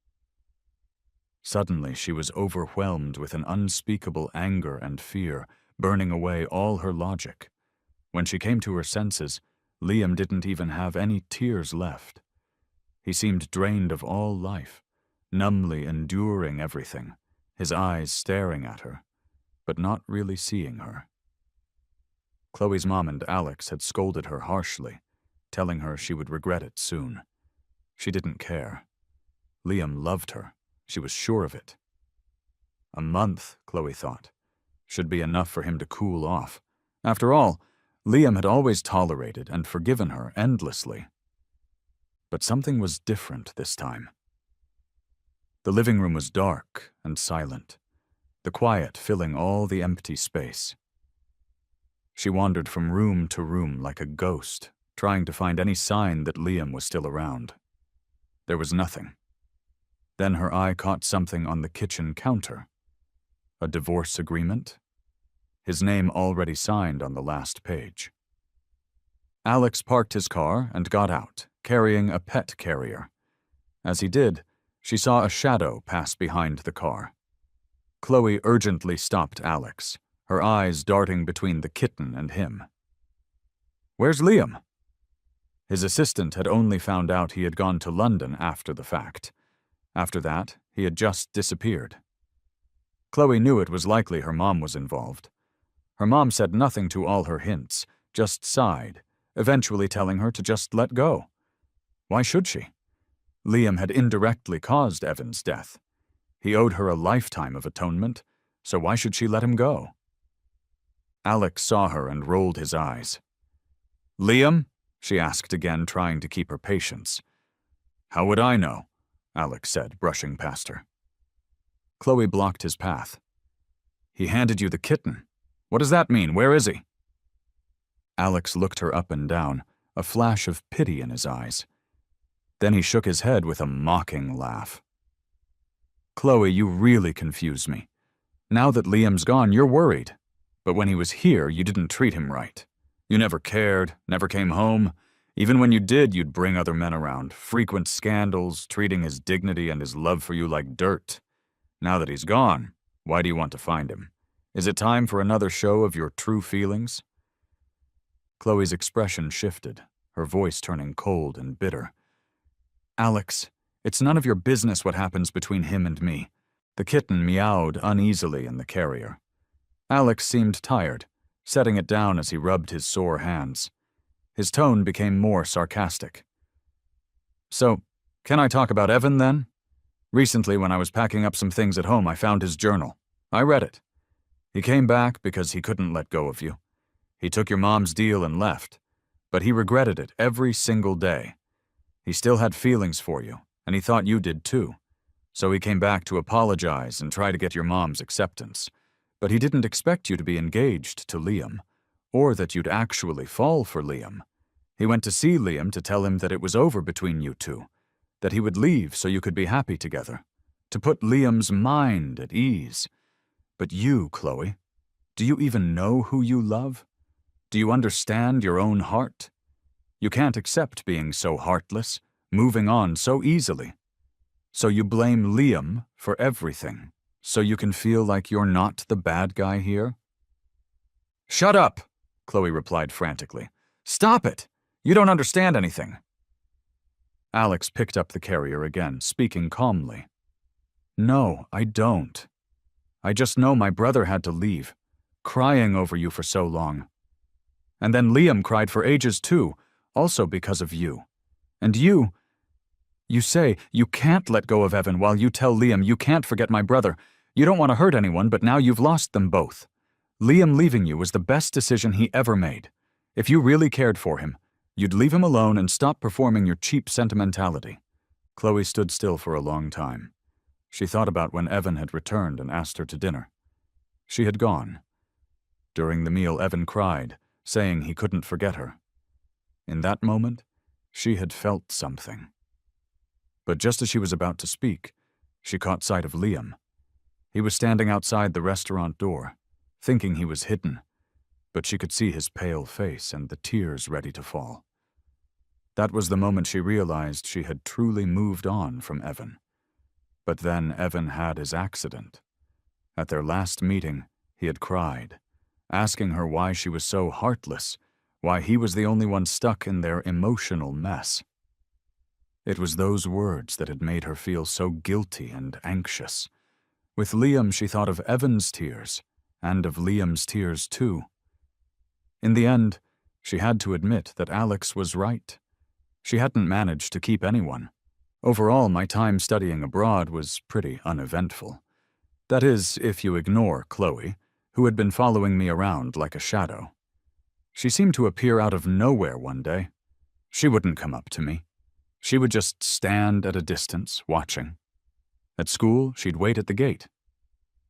Suddenly, she was overwhelmed with an unspeakable anger and fear, burning away all her logic. When she came to her senses, Liam didn't even have any tears left. He seemed drained of all life, numbly enduring everything, his eyes staring at her, but not really seeing her. Chloe's mom and Alex had scolded her harshly, telling her she would regret it soon. She didn't care. Liam loved her. She was sure of it. A month, Chloe thought, should be enough for him to cool off. After all, Liam had always tolerated and forgiven her endlessly. But something was different this time. The living room was dark and silent, the quiet filling all the empty space. She wandered from room to room like a ghost, trying to find any sign that Liam was still around. There was nothing. Then her eye caught something on the kitchen counter. A divorce agreement? his name already signed on the last page. Alex parked his car and got out, carrying a pet carrier. As he did, she saw a shadow pass behind the car. Chloe urgently stopped Alex, her eyes darting between the kitten and him. "Where's Liam?" His assistant had only found out he had gone to London after the fact. After that, he had just disappeared. Chloe knew it was likely her mom was involved. Her mom said nothing to all her hints, just sighed, eventually telling her to just let go. Why should she? Liam had indirectly caused Evan's death. He owed her a lifetime of atonement, so why should she let him go? Alex saw her and rolled his eyes. "Liam?" she asked again, trying to keep her patience. "How would I know?" Alex said, brushing past her. Chloe blocked his path. "He handed you the kitten. What does that mean? Where is he?" Alex looked her up and down, a flash of pity in his eyes. Then he shook his head with a mocking laugh. "Chloe, you really confuse me. Now that Liam's gone, you're worried. But when he was here, you didn't treat him right. You never cared, never came home. Even when you did, you'd bring other men around, frequent scandals, treating his dignity and his love for you like dirt. Now that he's gone, why do you want to find him? Is it time for another show of your true feelings?" Chloe's expression shifted, her voice turning cold and bitter. "Alex, it's none of your business what happens between him and me." The kitten meowed uneasily in the carrier. Alex seemed tired, setting it down as he rubbed his sore hands. His tone became more sarcastic. "So, can I talk about Evan then? Recently, when I was packing up some things at home, I found his journal. I read it. He came back because he couldn't let go of you. He took your mom's deal and left, but he regretted it every single day. He still had feelings for you, and he thought you did too. So he came back to apologize and try to get your mom's acceptance. But he didn't expect you to be engaged to Liam, or that you'd actually fall for Liam. He went to see Liam to tell him that it was over between you two, that he would leave so you could be happy together, to put Liam's mind at ease. But you, Chloe, do you even know who you love? Do you understand your own heart? You can't accept being so heartless, moving on so easily. So you blame Liam for everything, so you can feel like you're not the bad guy here?" "Shut up," Chloe replied frantically. "Stop it! You don't understand anything." Alex picked up the carrier again, speaking calmly. "No, I don't. I just know my brother had to leave, crying over you for so long. And then Liam cried for ages too, also because of you. And you say you can't let go of Evan while you tell Liam you can't forget my brother. You don't want to hurt anyone, but now you've lost them both. Liam leaving you was the best decision he ever made. If you really cared for him, you'd leave him alone and stop performing your cheap sentimentality." Chloe stood still for a long time. She thought about when Evan had returned and asked her to dinner. She had gone. During the meal, Evan cried, saying he couldn't forget her. In that moment, she had felt something. But just as she was about to speak, she caught sight of Liam. He was standing outside the restaurant door, thinking he was hidden, but she could see his pale face and the tears ready to fall. That was the moment she realized she had truly moved on from Evan. But then Evan had his accident. At their last meeting, he had cried, asking her why she was so heartless, why he was the only one stuck in their emotional mess. It was those words that had made her feel so guilty and anxious. With Liam, she thought of Evan's tears, and of Liam's tears too. In the end, she had to admit that Alex was right. She hadn't managed to keep anyone. Overall, my time studying abroad was pretty uneventful. That is, if you ignore Chloe, who had been following me around like a shadow. She seemed to appear out of nowhere one day. She wouldn't come up to me. She would just stand at a distance, watching. At school, she'd wait at the gate.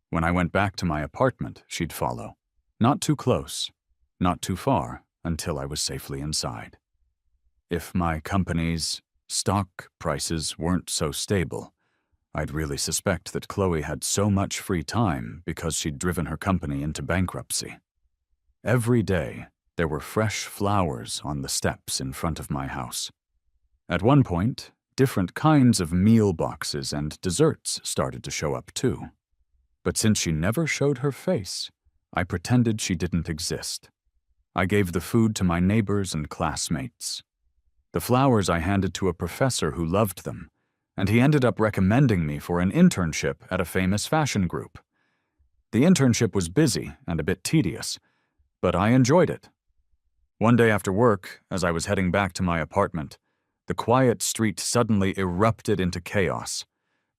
When I went back to my apartment, she'd follow. Not too close, not too far, until I was safely inside. If my company's stock prices weren't so stable, I'd really suspect that Chloe had so much free time because she'd driven her company into bankruptcy. Every day, there were fresh flowers on the steps in front of my house. At one point, different kinds of meal boxes and desserts started to show up too. But since she never showed her face, I pretended she didn't exist. I gave the food to my neighbors and classmates. The flowers I handed to a professor who loved them, and he ended up recommending me for an internship at a famous fashion group. The internship was busy and a bit tedious, but I enjoyed it. One day after work, as I was heading back to my apartment, the quiet street suddenly erupted into chaos.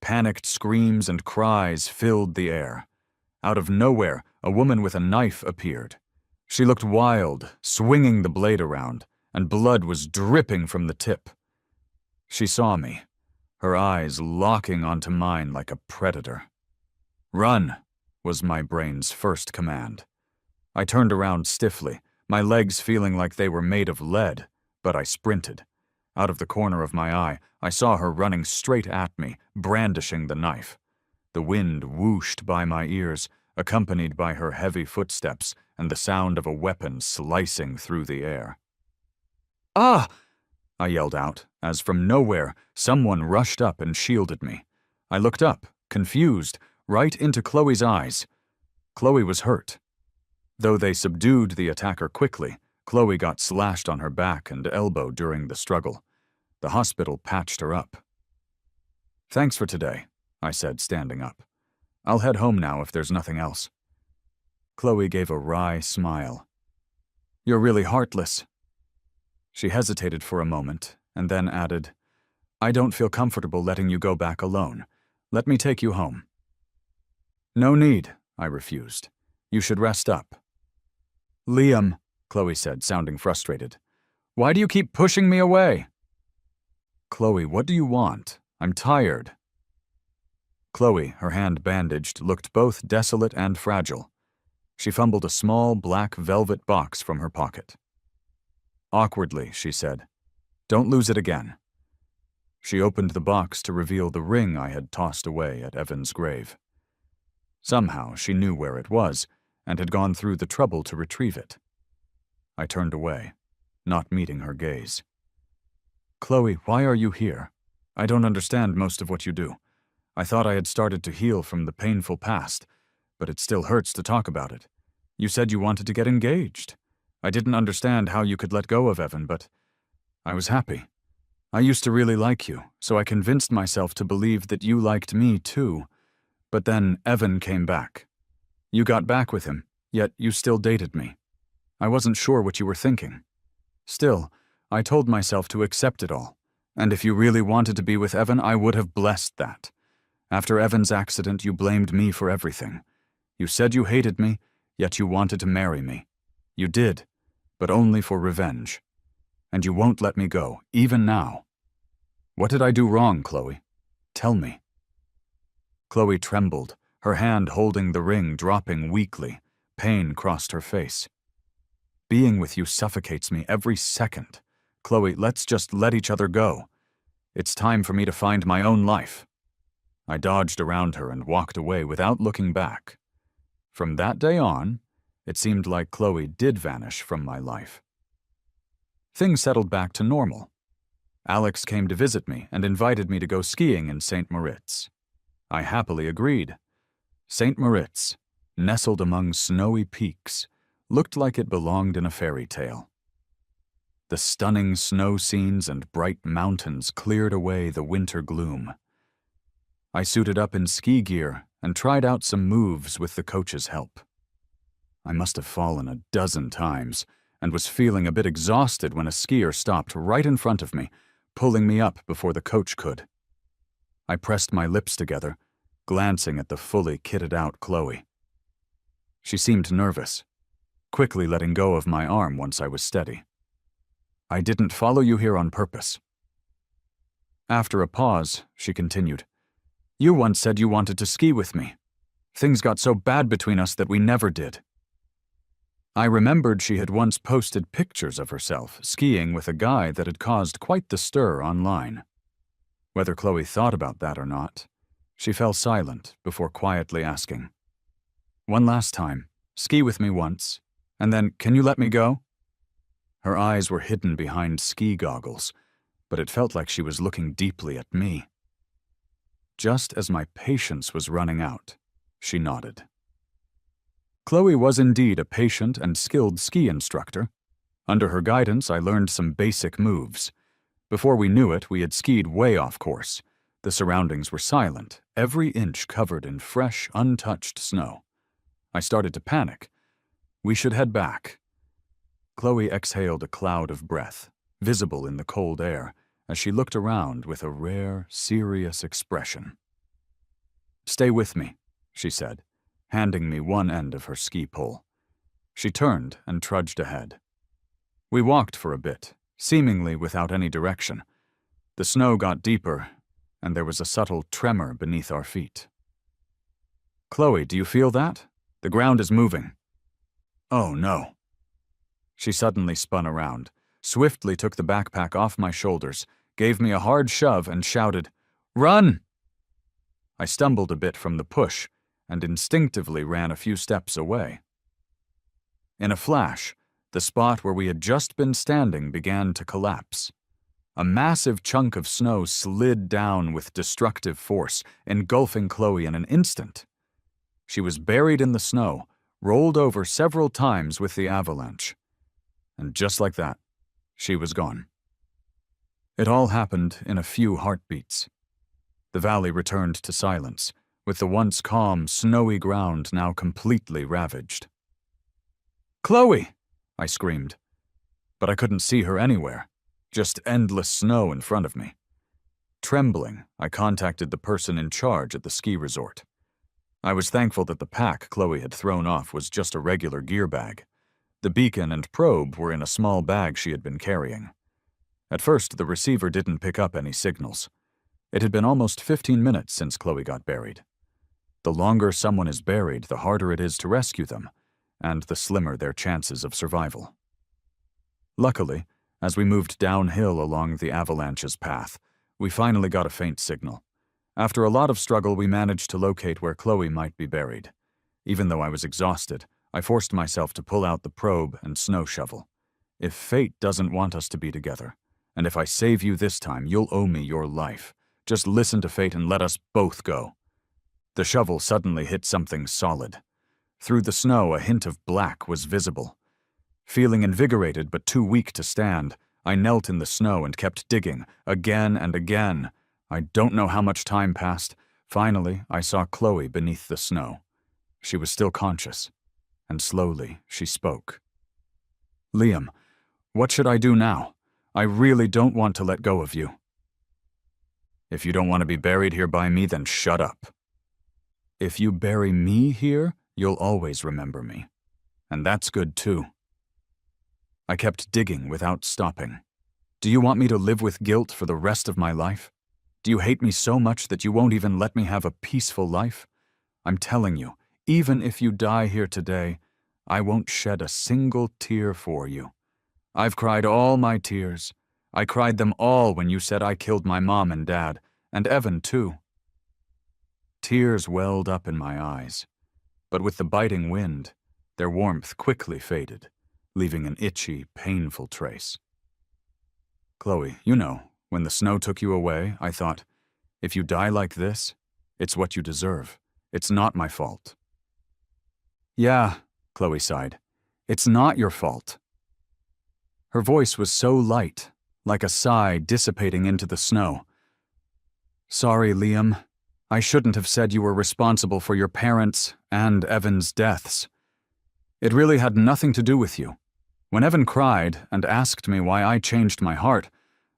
Panicked screams and cries filled the air. Out of nowhere, a woman with a knife appeared. She looked wild, swinging the blade around, and blood was dripping from the tip. She saw me, her eyes locking onto mine like a predator. "Run," was my brain's first command. I turned around stiffly, my legs feeling like they were made of lead, but I sprinted. Out of the corner of my eye, I saw her running straight at me, brandishing the knife. The wind whooshed by my ears, accompanied by her heavy footsteps and the sound of a weapon slicing through the air. "Ah!" I yelled out, as from nowhere, someone rushed up and shielded me. I looked up, confused, right into Chloe's eyes. Chloe was hurt. Though they subdued the attacker quickly, Chloe got slashed on her back and elbow during the struggle. The hospital patched her up. "Thanks for today," I said, standing up. "I'll head home now if there's nothing else." Chloe gave a wry smile. "You're really heartless." She hesitated for a moment, and then added, "I don't feel comfortable letting you go back alone. Let me take you home." "No need," I refused. "You should rest up." "Liam," Chloe said, sounding frustrated. "Why do you keep pushing me away?" "Chloe, what do you want? I'm tired." Chloe, her hand bandaged, looked both desolate and fragile. She fumbled a small black velvet box from her pocket. Awkwardly, she said, "Don't lose it again." She opened the box to reveal the ring I had tossed away at Evan's grave. Somehow she knew where it was and had gone through the trouble to retrieve it. I turned away, not meeting her gaze. "Chloe, why are you here? I don't understand most of what you do. I thought I had started to heal from the painful past, but it still hurts to talk about it. You said you wanted to get engaged. I didn't understand how you could let go of Evan, but I was happy. I used to really like you, so I convinced myself to believe that you liked me too. But then Evan came back. You got back with him, yet you still dated me. I wasn't sure what you were thinking. Still, I told myself to accept it all, and if you really wanted to be with Evan, I would have blessed that. After Evan's accident, you blamed me for everything. You said you hated me, yet you wanted to marry me. You did, but only for revenge. And you won't let me go, even now. What did I do wrong, Chloe? Tell me." Chloe trembled, her hand holding the ring dropping weakly. Pain crossed her face. "Being with you suffocates me every second. Chloe, let's just let each other go. It's time for me to find my own life." I dodged around her and walked away without looking back. From that day on, it seemed like Chloe did vanish from my life. Things settled back to normal. Alex came to visit me and invited me to go skiing in St. Moritz. I happily agreed. St. Moritz, nestled among snowy peaks, looked like it belonged in a fairy tale. The stunning snow scenes and bright mountains cleared away the winter gloom. I suited up in ski gear and tried out some moves with the coach's help. I must have fallen a dozen times and was feeling a bit exhausted when a skier stopped right in front of me, pulling me up before the coach could. I pressed my lips together, glancing at the fully kitted-out Chloe. She seemed nervous, quickly letting go of my arm once I was steady. "I didn't follow you here on purpose." After a pause, she continued, "You once said you wanted to ski with me. Things got so bad between us that we never did." I remembered she had once posted pictures of herself skiing with a guy that had caused quite the stir online. Whether Chloe thought about that or not, She fell silent before quietly asking, "One last time, ski with me once, and then can you let me go?" Her eyes were hidden behind ski goggles, but it felt like she was looking deeply at me. Just as my patience was running out, she nodded. Chloe was indeed a patient and skilled ski instructor. Under her guidance, I learned some basic moves. Before we knew it, we had skied way off course. The surroundings were silent, every inch covered in fresh, untouched snow. I started to panic. We should head back. Chloe exhaled a cloud of breath, visible in the cold air, as she looked around with a rare, serious expression. "Stay with me," she said, handing me one end of her ski pole. She turned and trudged ahead. We walked for a bit, seemingly without any direction. The snow got deeper, and there was a subtle tremor beneath our feet. "Chloe, do you feel that? The ground is moving." "Oh, no." She suddenly spun around, swiftly took the backpack off my shoulders, gave me a hard shove, and shouted, "Run!" I stumbled a bit from the push and instinctively ran a few steps away. In a flash, the spot where we had just been standing began to collapse. A massive chunk of snow slid down with destructive force, engulfing Chloe in an instant. She was buried in the snow, rolled over several times with the avalanche. And just like that, she was gone. It all happened in a few heartbeats. The valley returned to silence, with the once calm, snowy ground now completely ravaged. "Chloe!" I screamed. But I couldn't see her anywhere, just endless snow in front of me. Trembling, I contacted the person in charge at the ski resort. I was thankful that the pack Chloe had thrown off was just a regular gear bag. The beacon and probe were in a small bag she had been carrying. At first, the receiver didn't pick up any signals. It had been almost 15 minutes since Chloe got buried. The longer someone is buried, the harder it is to rescue them, and the slimmer their chances of survival. Luckily, as we moved downhill along the avalanche's path, we finally got a faint signal. After a lot of struggle, we managed to locate where Chloe might be buried. Even though I was exhausted, I forced myself to pull out the probe and snow shovel. If fate doesn't want us to be together, and if I save you this time, you'll owe me your life. Just listen to fate and let us both go. The shovel suddenly hit something solid. Through the snow, a hint of black was visible. Feeling invigorated but too weak to stand, I knelt in the snow and kept digging, again and again. I don't know how much time passed. Finally, I saw Chloe beneath the snow. She was still conscious, and slowly she spoke. "Liam, what should I do now? I really don't want to let go of you." "If you don't want to be buried here by me, then shut up." "If you bury me here, you'll always remember me. And that's good too." I kept digging without stopping. "Do you want me to live with guilt for the rest of my life? Do you hate me so much that you won't even let me have a peaceful life? I'm telling you, even if you die here today, I won't shed a single tear for you. I've cried all my tears. I cried them all when you said I killed my mom and dad, and Evan too." Tears welled up in my eyes, but with the biting wind, their warmth quickly faded, leaving an itchy, painful trace. "Chloe, you know, when the snow took you away, I thought, if you die like this, it's what you deserve. It's not my fault." "Yeah," Chloe sighed. "It's not your fault." Her voice was so light, like a sigh dissipating into the snow. "Sorry, Liam. I shouldn't have said you were responsible for your parents' and Evan's deaths. It really had nothing to do with you. When Evan cried and asked me why I changed my heart,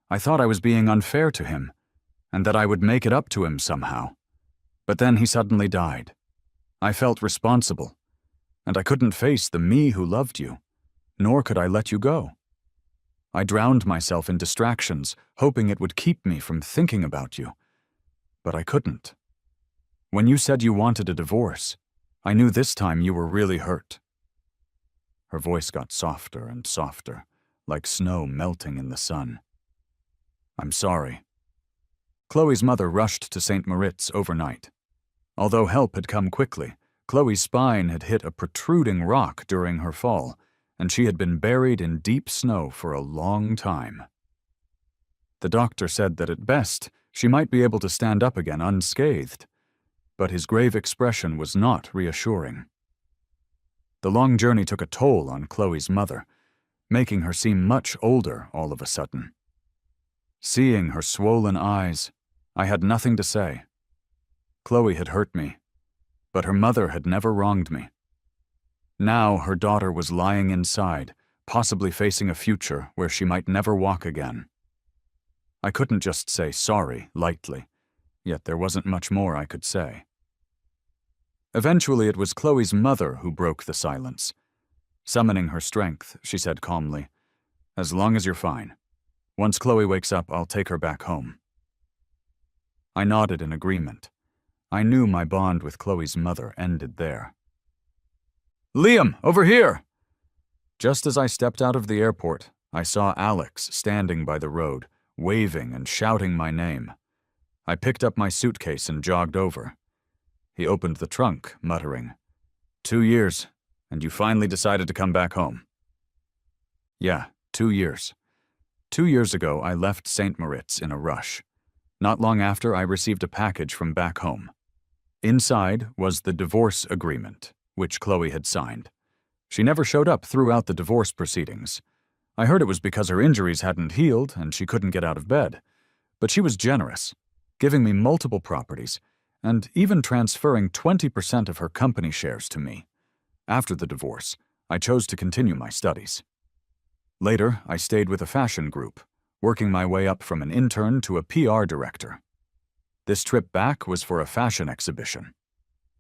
I thought I was being unfair to him, and that I would make it up to him somehow. But then he suddenly died. I felt responsible, and I couldn't face the me who loved you, nor could I let you go. I drowned myself in distractions, hoping it would keep me from thinking about you. But I couldn't. When you said you wanted a divorce, I knew this time you were really hurt." Her voice got softer and softer, like snow melting in the sun. "I'm sorry." Chloe's mother rushed to St. Moritz overnight, Although help had come quickly, Chloe's spine had hit a protruding rock during her fall, and she had been buried in deep snow for a long time. The doctor said that at best, she might be able to stand up again unscathed, but his grave expression was not reassuring. The long journey took a toll on Chloe's mother, making her seem much older all of a sudden. Seeing her swollen eyes, I had nothing to say. Chloe had hurt me, but her mother had never wronged me. Now her daughter was lying inside, possibly facing a future where she might never walk again. I couldn't just say sorry lightly, yet there wasn't much more I could say. Eventually it was Chloe's mother who broke the silence. Summoning her strength, she said calmly, "As long as you're fine. Once Chloe wakes up, I'll take her back home." I nodded in agreement. I knew my bond with Chloe's mother ended there. "Liam, over here!" Just as I stepped out of the airport, I saw Alex standing by the road, waving and shouting my name. I picked up my suitcase and jogged over. He opened the trunk, muttering, 2 years, and you finally decided to come back home." "Yeah, 2 years. 2 years ago, I left St. Moritz in a rush. Not long after, I received a package from back home. Inside was the divorce agreement, which Chloe had signed. She never showed up throughout the divorce proceedings. I heard it was because her injuries hadn't healed and she couldn't get out of bed. But she was generous, giving me multiple properties, and even transferring 20% of her company shares to me. After the divorce, I chose to continue my studies. Later, I stayed with a fashion group, working my way up from an intern to a PR director. This trip back was for a fashion exhibition.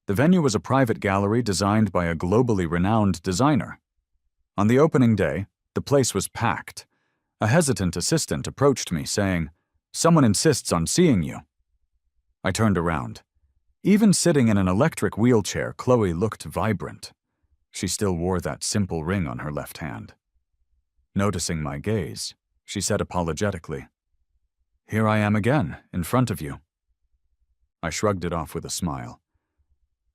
The venue was a private gallery designed by a globally renowned designer. On the opening day, the place was packed. A hesitant assistant approached me, saying, "Someone insists on seeing you." I turned around. Even sitting in an electric wheelchair, Chloe looked vibrant. She still wore that simple ring on her left hand. Noticing my gaze, she said apologetically, "Here I am again, in front of you." I shrugged it off with a smile.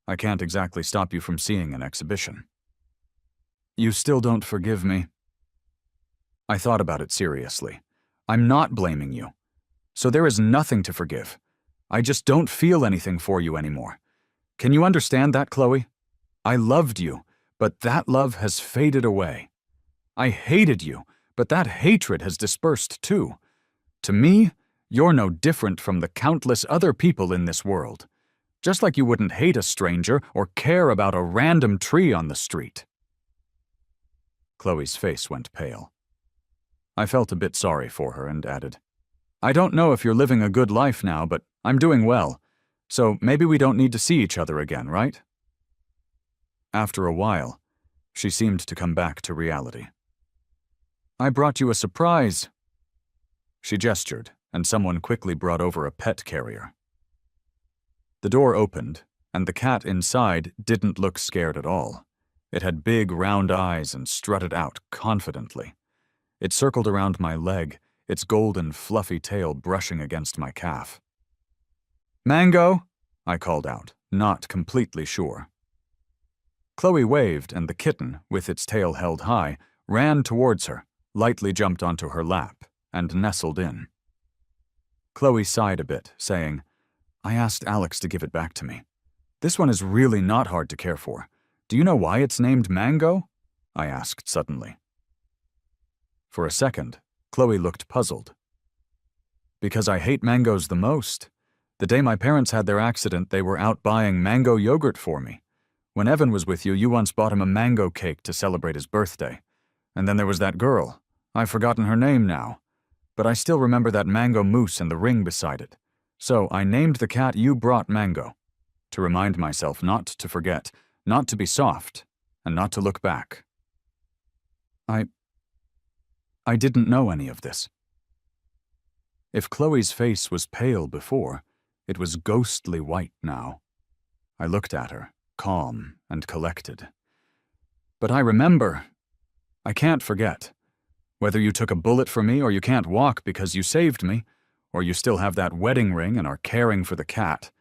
"I can't exactly stop you from seeing an exhibition." "You still don't forgive me?" I thought about it seriously. "I'm not blaming you. So there is nothing to forgive. I just don't feel anything for you anymore. Can you understand that, Chloe? I loved you, but that love has faded away. I hated you, but that hatred has dispersed too. To me, you're no different from the countless other people in this world. Just like you wouldn't hate a stranger or care about a random tree on the street." Chloe's face went pale. I felt a bit sorry for her and added, "I don't know if you're living a good life now, but I'm doing well, so maybe we don't need to see each other again, right?" After a while, she seemed to come back to reality. "I brought you a surprise." She gestured, and someone quickly brought over a pet carrier. The door opened, and the cat inside didn't look scared at all. It had big, round eyes and strutted out confidently. It circled around my leg, its golden, fluffy tail brushing against my calf. "Mango," I called out, not completely sure. Chloe waved, and the kitten, with its tail held high, ran towards her, lightly jumped onto her lap, and nestled in. Chloe sighed a bit, saying, "I asked Alex to give it back to me. This one is really not hard to care for. Do you know why it's named Mango?" I asked suddenly. For a second, Chloe looked puzzled. "Because I hate mangoes the most. The day my parents had their accident, they were out buying mango yogurt for me. When Evan was with you, you once bought him a mango cake to celebrate his birthday. And then there was that girl. I've forgotten her name now. But I still remember that mango mousse and the ring beside it. So I named the cat you brought Mango, to remind myself not to forget, not to be soft, and not to look back." I didn't know any of this. If Chloe's face was pale before, it was ghostly white now. I looked at her, calm and collected. "But I remember. I can't forget. Whether you took a bullet for me or you can't walk because you saved me, or you still have that wedding ring and are caring for the cat,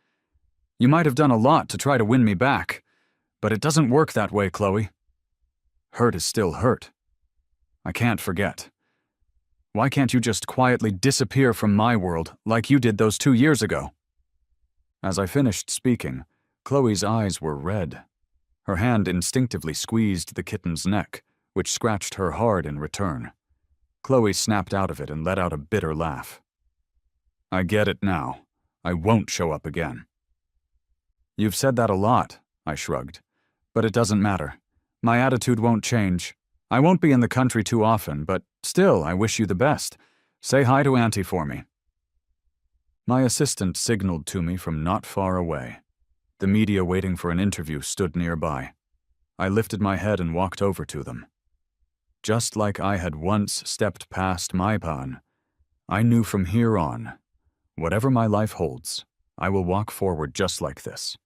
You might have done a lot to try to win me back, but it doesn't work that way, Chloe. Hurt is still hurt. I can't forget. Why can't you just quietly disappear from my world like you did those 2 years ago?" As I finished speaking, Chloe's eyes were red. Her hand instinctively squeezed the kitten's neck, which scratched her hard in return. Chloe snapped out of it and let out a bitter laugh. "I get it now. I won't show up again." "You've said that a lot," I shrugged. "But it doesn't matter. My attitude won't change. I won't be in the country too often, but still, I wish you the best. Say hi to Auntie for me." My assistant signaled to me from not far away. The media waiting for an interview stood nearby. I lifted my head and walked over to them. Just like I had once stepped past Maipan, I knew from here on, whatever my life holds, I will walk forward just like this.